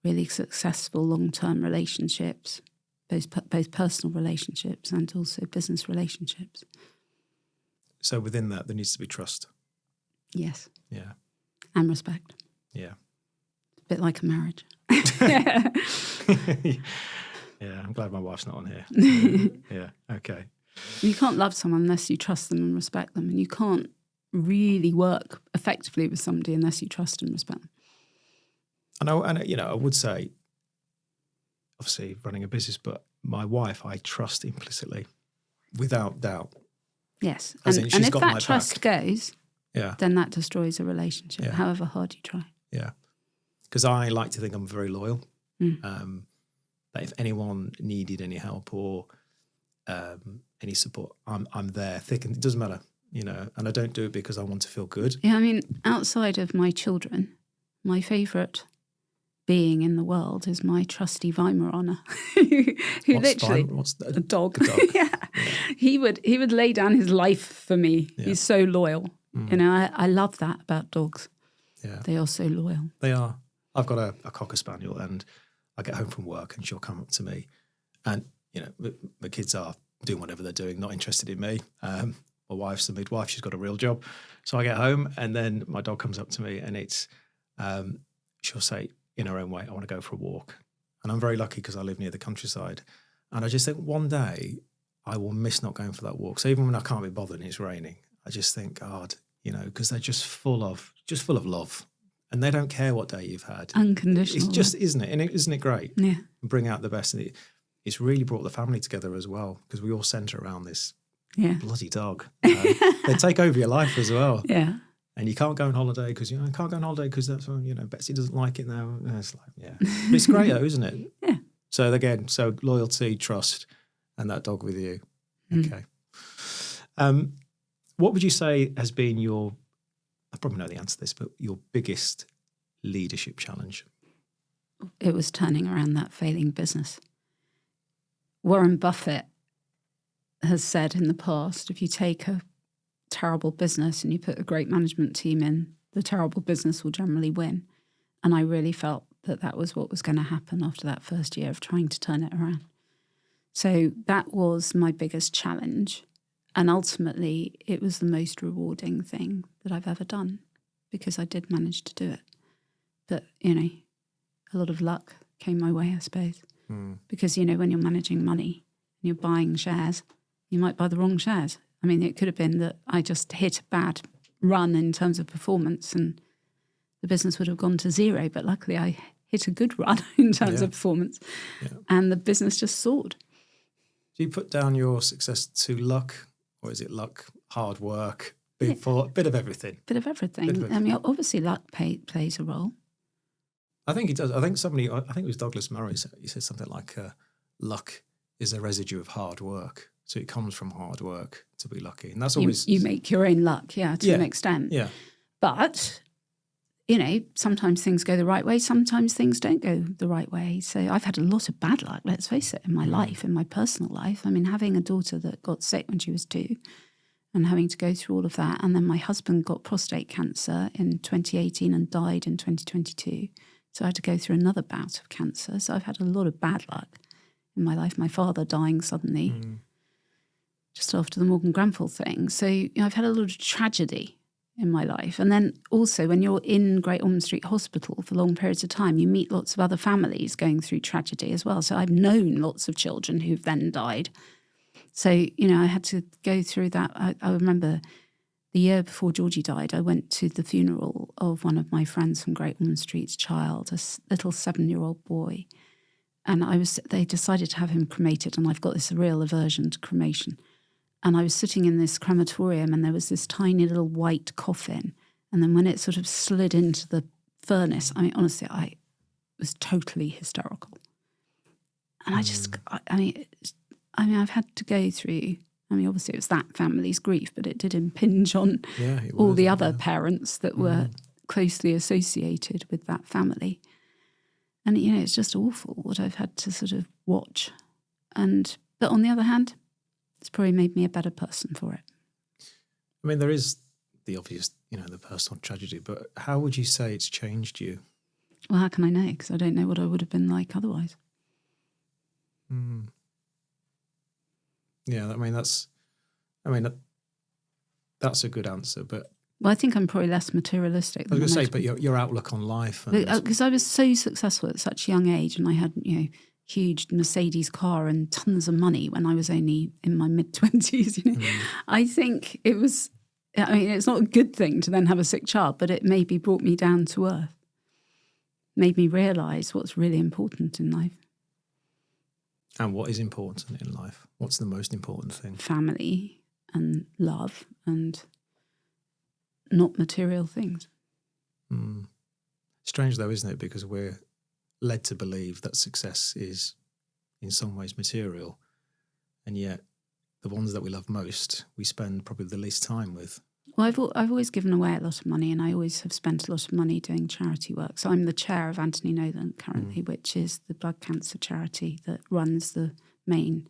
really successful long-term relationships, both personal relationships and also business relationships. So within that, there needs to be trust. Yes. Yeah. And respect. Yeah. A bit like a marriage. Yeah, I'm glad my wife's not on here. Yeah, okay. You can't love someone unless you trust them and respect them, and you can't really work effectively with somebody unless you trust and respect them. I would say, obviously running a business, but my wife I trust implicitly, without doubt. Yes, and if that trust goes, then that destroys a relationship, however hard you try. Yeah, because I like to think I'm very loyal. That if anyone needed any help or any support, I'm there, thick and it doesn't matter, and I don't do it because I want to feel good. Yeah, I mean, outside of my children, my favourite being in the world is my trusty Weimaraner, who literally what's that? A dog. Yeah. He would lay down his life for me. Yeah. He's so loyal. I love that about dogs. Yeah, they are so loyal. They are. I've got a cocker spaniel, and I get home from work, and she'll come up to me, and the kids are doing whatever they're doing, not interested in me. My wife's the midwife; she's got a real job. So I get home, and then my dog comes up to me, and it's she'll say in her own way, "I want to go for a walk," and I'm very lucky because I live near the countryside, and I just think one day I will miss not going for that walk. So even when I can't be bothered and it's raining, I just think, God, because they're just full of love. And they don't care what day you've had. Unconditional. It's just, isn't it? And isn't it great? Yeah. Bring out the best. And it's really brought the family together as well, because we all centre around this bloody dog. They take over your life as well. Yeah. And you can't go on holiday because, I can't go on holiday because that's when, Betsy doesn't like it now. And it's like, yeah. But it's great though, isn't it? Yeah. So again, loyalty, trust, and that dog with you. Okay. What would you say has been I probably know the answer to this, but your biggest leadership challenge? It was turning around that failing business. Warren Buffett has said in the past, if you take a terrible business and you put a great management team in, the terrible business will generally win. And I really felt that was what was going to happen after that first year of trying to turn it around. So that was my biggest challenge. And ultimately, it was the most rewarding thing that I've ever done, because I did manage to do it. But, a lot of luck came my way, I suppose. Because, when you're managing money and you're buying shares, you might buy the wrong shares. I mean, it could have been that I just hit a bad run in terms of performance and the business would have gone to zero. But luckily, I hit a good run in terms of performance and the business just soared. Do you put down your success to luck? Or is it luck, hard work, bit of everything? Bit of everything. I mean, obviously luck plays a role. I think it does. I think it was Douglas Murray, he said something like, luck is a residue of hard work. So it comes from hard work to be lucky. And that's always... You make your own luck, to an extent. Yeah. But, sometimes things go the right way, sometimes things don't go the right way. So I've had a lot of bad luck, let's face it, in my life, in my personal life. I mean, having a daughter that got sick when she was 2 and having to go through all of that. And then my husband got prostate cancer in 2018 and died in 2022. So I had to go through another bout of cancer. So I've had a lot of bad luck in my life. My father dying suddenly just after the Morgan Grenfell thing. So I've had a lot of tragedy in my life. And then also when you're in Great Ormond Street Hospital for long periods of time, you meet lots of other families going through tragedy as well. So I've known lots of children who've then died. So, I had to go through that. I remember the year before Georgie died, I went to the funeral of one of my friends from Great Ormond Street's child, a little 7-year-old boy. And they decided to have him cremated, and I've got this real aversion to cremation. And I was sitting in this crematorium and there was this tiny little white coffin. And then when it sort of slid into the furnace, I mean, honestly, I was totally hysterical. And I've had to go through I mean, obviously it was that family's grief, but it did impinge on it all was, the other parents that were closely associated with that family. And, you know, it's just awful what I've had to sort of watch. But on the other hand, it's probably made me a better person for it. I mean, there is the obvious, you know, the personal tragedy, but how would you say it's changed you? Well, how can I know? Because I don't know what I would have been like otherwise. Yeah, that's a good answer, but... Well, I think I'm probably less materialistic than I was going to say, but your outlook on life... Because I was so successful at such a young age, and I had, you know, huge Mercedes car and tons of money when I was only in my mid-20s, you know. I think it was... I mean, it's not a good thing to then have a sick child, but it maybe brought me down to earth. Made me realise what's really important in life. And what is important in life? What's the most important thing? Family and love and not material things. Strange though, isn't it? Because we're led to believe that success is in some ways material, and yet the ones that we love most, we spend probably the least time with. Well, I've always given away a lot of money, and I always have spent a lot of money doing charity work. So I'm the chair of Anthony Nolan currently, which is the blood cancer charity that runs the main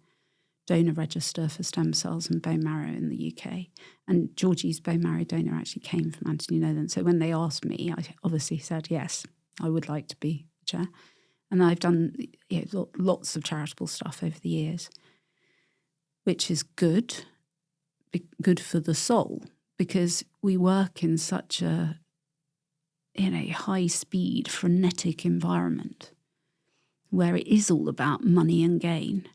donor register for stem cells and bone marrow in the UK. And Georgie's bone marrow donor actually came from Anthony Nolan. So when they asked me, I obviously said, yes, I would like to be chair. And I've done lots of charitable stuff over the years, which is good for the soul, because we work in such a high-speed, frenetic environment where it is all about money and gain,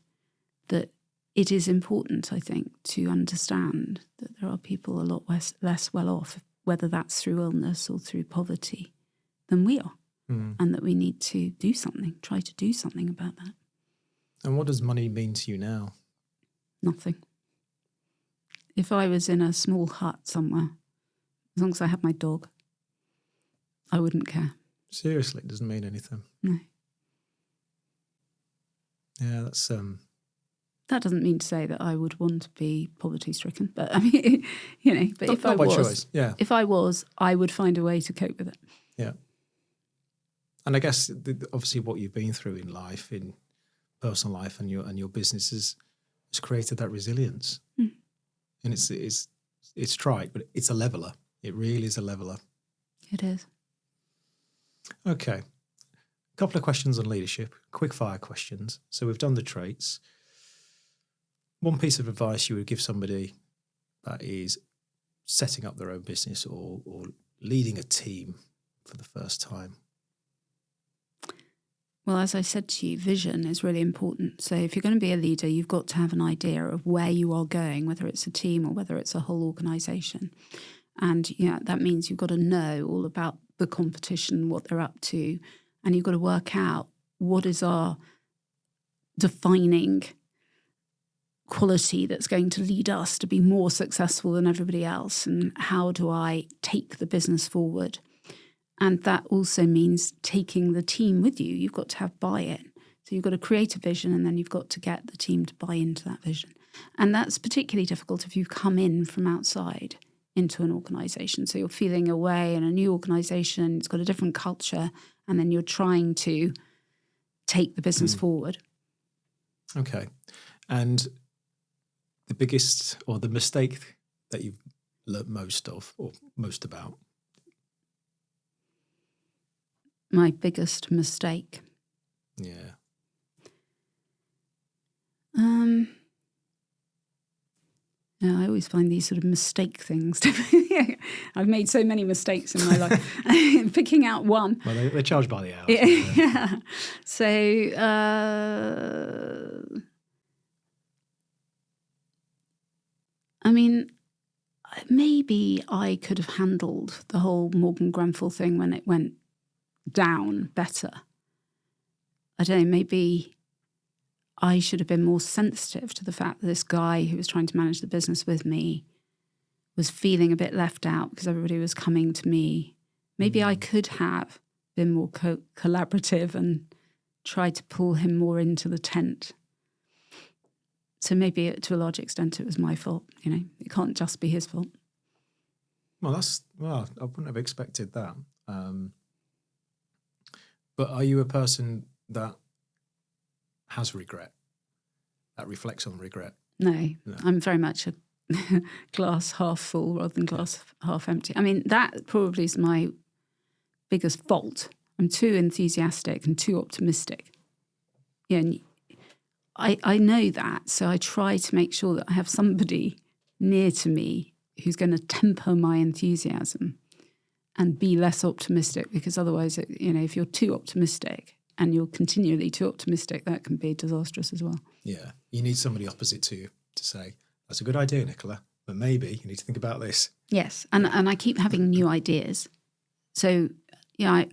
that it is important, I think, to understand that there are people a lot less well off, whether that's through illness or through poverty, than we are, and that we need to do something, try to do something about that. And what does money mean to you now? Nothing. If I was in a small hut somewhere, as long as I had my dog, I wouldn't care. Seriously, it doesn't mean anything. No. Yeah, that's... That doesn't mean to say that I would want to be poverty-stricken, but I mean, you know, but if I was, choice. Yeah. If I was, I would find a way to cope with it. Yeah. And I guess obviously what you've been through in life, in personal life, and your business has created that resilience. And it's trite, but it's a leveler. It really is a leveler. It is. Okay. A couple of questions on leadership, quick fire questions. So we've done the traits. One piece of advice you would give somebody that is setting up their own business or leading a team for the first time? Well, as I said to you, vision is really important. So if you're going to be a leader, you've got to have an idea of where you are going, whether it's a team or whether it's a whole organisation. And that means you've got to know all about the competition, what they're up to, and you've got to work out what is our defining quality that's going to lead us to be more successful than everybody else, and how do I take the business forward. And that also means taking the team with you. You've got to have buy-in. So you've got to create a vision, and then you've got to get the team to buy into that vision. And that's particularly difficult if you've come in from outside into an organisation. So you're feeling away in a new organisation, it's got a different culture, and then you're trying to take the business forward. Okay. And the biggest or the mistake that you've learnt most of or most about? My biggest mistake. Yeah. I always find these sort of mistake things. I've made so many mistakes in my life. Picking out one. Well, they charge by the hour. Yeah. So, I mean, maybe I could have handled the whole Morgan Grenfell thing when it went down better. I don't know, maybe I should have been more sensitive to the fact that this guy who was trying to manage the business with me was feeling a bit left out because everybody was coming to me. Maybe I could have been more collaborative and tried to pull him more into the tent. So maybe to a large extent it was my fault. It can't just be his fault. Well, I wouldn't have expected that. But are you a person that has regret, that reflects on regret? No. I'm very much a glass half full rather than glass half empty. I mean, that probably is my biggest fault. I'm too enthusiastic and too optimistic. And I know that, so I try to make sure that I have somebody near to me who's going to temper my enthusiasm and be less optimistic, because otherwise, if you're too optimistic and you're continually too optimistic, that can be disastrous as well. Yeah, you need somebody opposite to you to say, that's a good idea, Nicola, but maybe you need to think about this. Yes, and I keep having new ideas. So, I've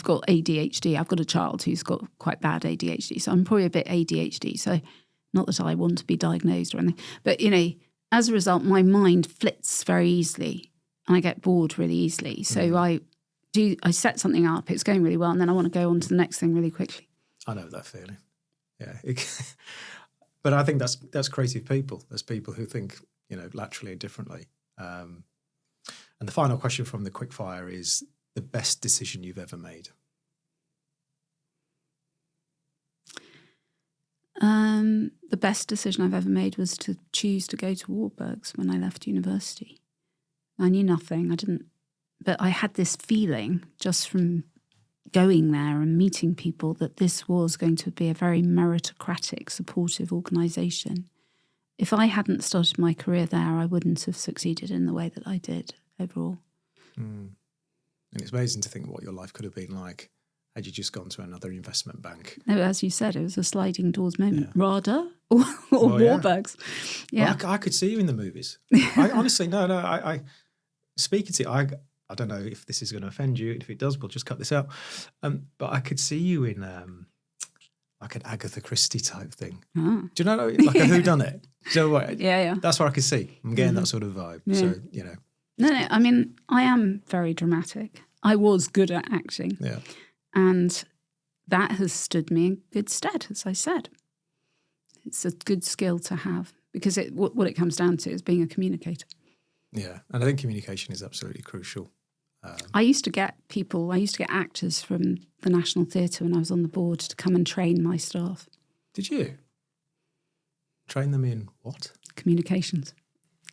got ADHD. I've got a child who's got quite bad ADHD, so I'm probably a bit ADHD. So not that I want to be diagnosed or anything, but, as a result, my mind flits very easily and I get bored really easily. So I set something up, it's going really well, and then I want to go on to the next thing really quickly. I know that feeling. Yeah. But I think that's creative people. There's people who think, laterally and differently. And the final question from the quickfire is the best decision you've ever made. The best decision I've ever made was to choose to go to Warburgs when I left university. I knew nothing. But I had this feeling just from going there and meeting people that this was going to be a very meritocratic, supportive organisation. If I hadn't started my career there, I wouldn't have succeeded in the way that I did overall. And it's amazing to think what your life could have been like had you just gone to another investment bank. No, as you said, it was a sliding doors moment. Yeah. RADA or Warburgs. Yeah. Well, I could see you in the movies. I honestly, I speaking to you, I don't know if this is going to offend you. If it does, we'll just cut this out. But I could see you in like an Agatha Christie type thing. Do you know, like a whodunit? So what? Yeah. That's what I could see. I'm getting that sort of vibe. Yeah. So, No, I mean, I am very dramatic. I was good at acting. Yeah. And that has stood me in good stead, as I said. It's a good skill to have, because what it comes down to is being a communicator. Yeah, and I think communication is absolutely crucial. I used to get actors from the National Theatre when I was on the board to come and train my staff. Did you? Train them in what? Communications.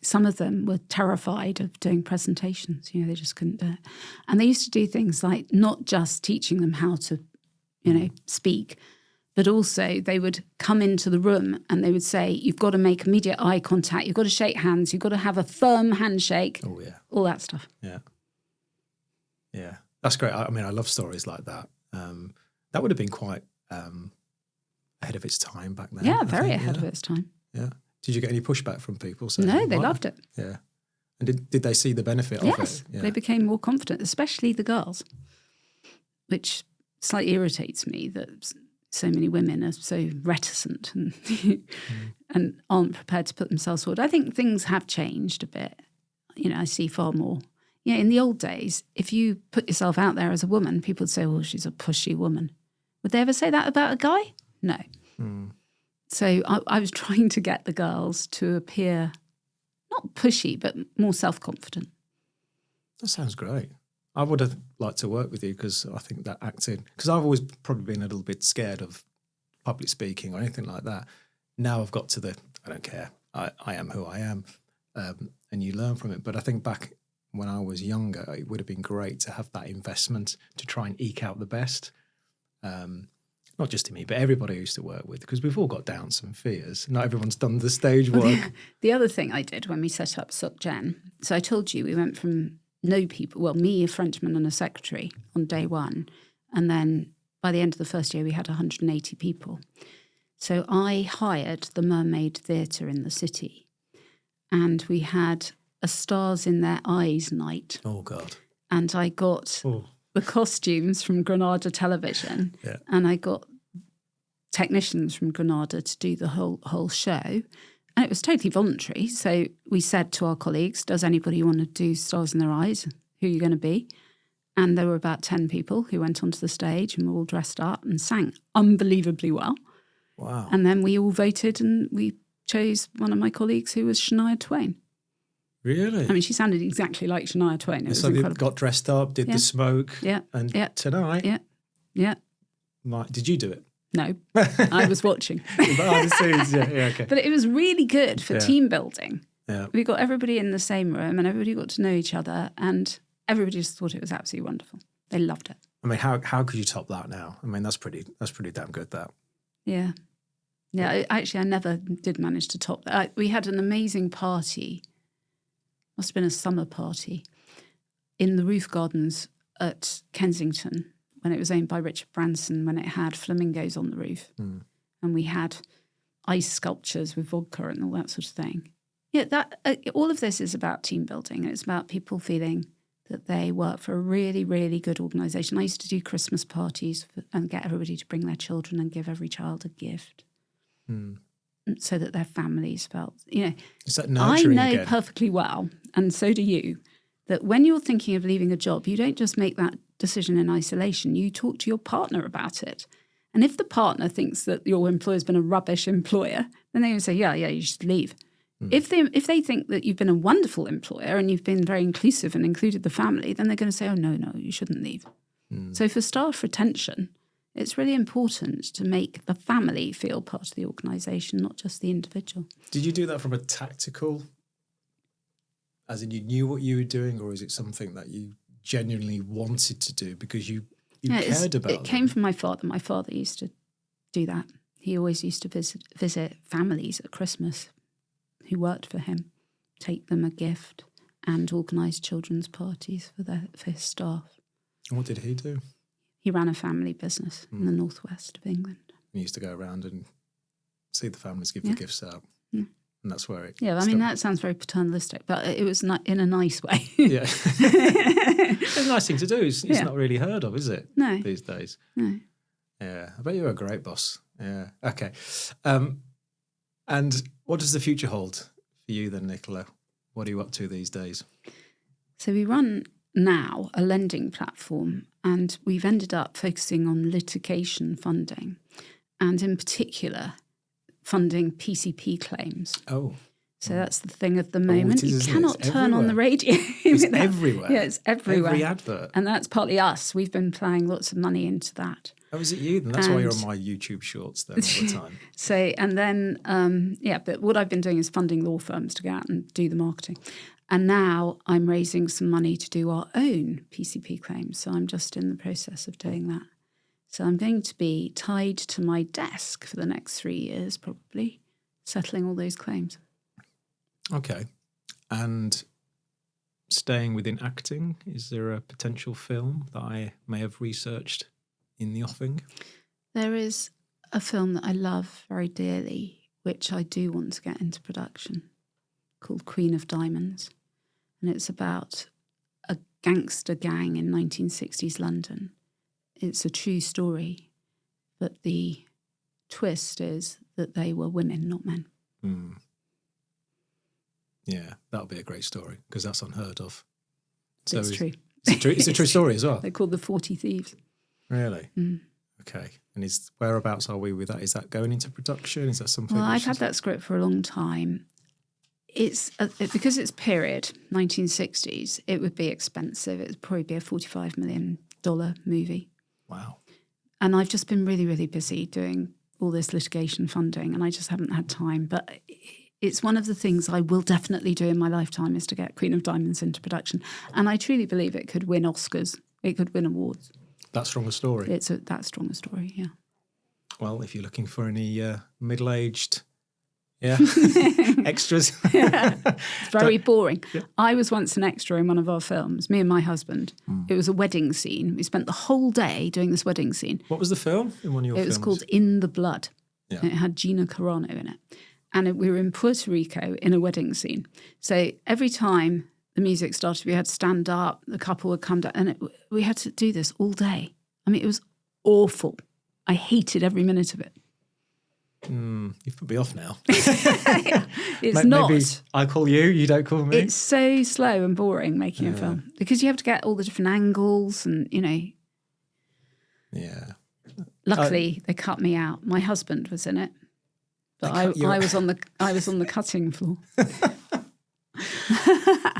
Some of them were terrified of doing presentations. They just couldn't do it. And they used to do things like not just teaching them how to, speak, but also they would come into the room and they would say, you've got to make immediate eye contact, you've got to shake hands, you've got to have a firm handshake. Oh, yeah. All that stuff. Yeah. Yeah. That's great. I mean, I love stories like that. That would have been quite ahead of its time back then. Yeah, very ahead of its time. Yeah. Did you get any pushback from people? No, they loved it. Yeah. And did they see the benefit of it? Yes, they became more confident, especially the girls, which slightly irritates me that so many women are so reticent and and aren't prepared to put themselves forward. I think things have changed a bit. I see far more. In the old days, if you put yourself out there as a woman, people would say, well, she's a pushy woman. Would they ever say that about a guy? No. So I was trying to get the girls to appear not pushy, but more self-confident. That sounds great. I would have liked to work with you because I think that acting, because I've always probably been a little bit scared of public speaking or anything like that. Now I've got to I don't care. I am who I am, and you learn from it. But I think back when I was younger, it would have been great to have that investment to try and eke out the best. Not just to me, but everybody I used to work with, because we've all got doubts and fears. Not everyone's done the stage work. The other thing I did when we set up SocGen, so I told you we went from no people, well, me, a Frenchman and a secretary on day one, and then by the end of the first year we had 180 people. So I hired the Mermaid Theatre in the city, and we had a Stars in Their Eyes night. Oh, God. And I got... the costumes from Granada Television, and I got technicians from Granada to do the whole show, and it was totally voluntary. So we said to our colleagues, does anybody want to do Stars in Their Eyes? Who are you going to be? And there were about 10 people who went onto the stage and were all dressed up and sang unbelievably well. Wow. And then we all voted and we chose one of my colleagues who was Shania Twain. Really? I mean, she sounded exactly like Shania Twain. It was so they incredible. got dressed up, did the smoke. Yeah. And Yeah. tonight. Yeah. Yeah. Did you do it? No, I was watching. Behind the scenes, yeah, okay. But it was really good for team building. Yeah. We got everybody in the same room and everybody got to know each other and everybody just thought it was absolutely wonderful. They loved it. I mean, how could you top that now? I mean, that's pretty damn good, that. Yeah. Yeah, I never did manage to top that. We had an amazing party, must have been a summer party, in the roof gardens at Kensington when it was owned by Richard Branson, when it had flamingos on the roof. Mm. And we had ice sculptures with vodka and all that sort of thing. Yeah, all of this is about team building. It's about people feeling that they work for a really, really good organisation. I used to do Christmas parties and get everybody to bring their children and give every child a gift so that their families felt, Is that nurturing I know again? perfectly well, and so do you, that when you're thinking of leaving a job, you don't just make that decision in isolation. You talk to your partner about it. And if the partner thinks that your employer's been a rubbish employer, then they will say, yeah, you should leave. If they think that you've been a wonderful employer and you've been very inclusive and included the family, then they're going to say, oh, no, you shouldn't leave. So for staff retention, it's really important to make the family feel part of the organisation, not just the individual. Did you do that from a tactical, as in you knew what you were doing, or is it something that you genuinely wanted to do because you cared about it? It came from my father. My father used to do that. He always used to visit families at Christmas who worked for him, take them a gift and organise children's parties for his staff. And what did he do? He ran a family business in the northwest of England. He used to go around and see the families give the gifts out. And that's where it I mean, that sounds very paternalistic, but it was not in a nice way. Yeah. It's a nice thing to do. It's not really heard of, is it? No. These days. No. Yeah. I bet you're a great boss. Yeah. Okay. And what does the future hold for you then, Nicola? What are you up to these days? So we run now a lending platform, and we've ended up focusing on litigation funding, and in particular, funding PCP claims. Oh. So that's the thing of the moment. It is, you cannot turn on the radio. It's everywhere. Yeah, it's everywhere. Every advert. And that's partly us. We've been plowing lots of money into that. Oh, is it you? Then that's why you're on my YouTube shorts then all the time. So, and then, but what I've been doing is funding law firms to go out and do the marketing. And now I'm raising some money to do our own PCP claims. So I'm just in the process of doing that. So I'm going to be tied to my desk for the next 3 years, probably, settling all those claims. Okay. And staying within acting, is there a potential film that I may have researched in the offing? There is a film that I love very dearly, which I do want to get into production, called Queen of Diamonds. And it's about a gangster gang in 1960s London. It's a true story, but the twist is that they were women, not men. Mm. Yeah, that'll be a great story because that's unheard of. So it's true. It's a true story as well. They're called the 40 Thieves. Really? Mm. Okay. And whereabouts are we with that? Is that going into production? Is that something? Well, I've had that script for a long time. It's because it's period 1960s. It would be expensive. It would probably be a $45 million movie. Wow. And I've just been really, really busy doing all this litigation funding, and I just haven't had time. But it's one of the things I will definitely do in my lifetime is to get Queen of Diamonds into production. And I truly believe it could win Oscars. It could win awards. That strong a story. It's that strong a story, yeah. Well, if you're looking for any middle-aged extras. It's very boring. Yeah. I was once an extra in one of our films, me and my husband. It was a wedding scene. We spent the whole day doing this wedding scene. What was the film in one of your films? It was called In the Blood. Yeah. And it had Gina Carano in it. And we were in Puerto Rico in a wedding scene. So every time the music started, we had to stand up, the couple would come down, and we had to do this all day. I mean, it was awful. I hated every minute of it. You've put me off now. It's not. Maybe I call you, you don't call me. It's so slow and boring making a film because you have to get all the different angles and, Yeah. Luckily, they cut me out. My husband was in it, but I was on the cutting floor.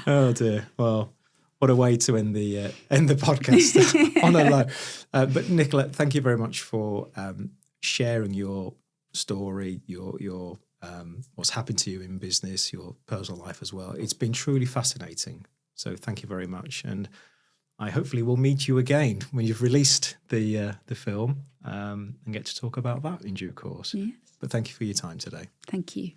Oh dear. Well, what a way to end the podcast on a low. But Nicola, thank you very much for sharing your story, your what's happened to you in business, your personal life as well. It's been truly fascinating. So thank you very much, and I hopefully will meet you again when you've released the film and get to talk about that in due course. Yes. But thank you for your time today. Thank you.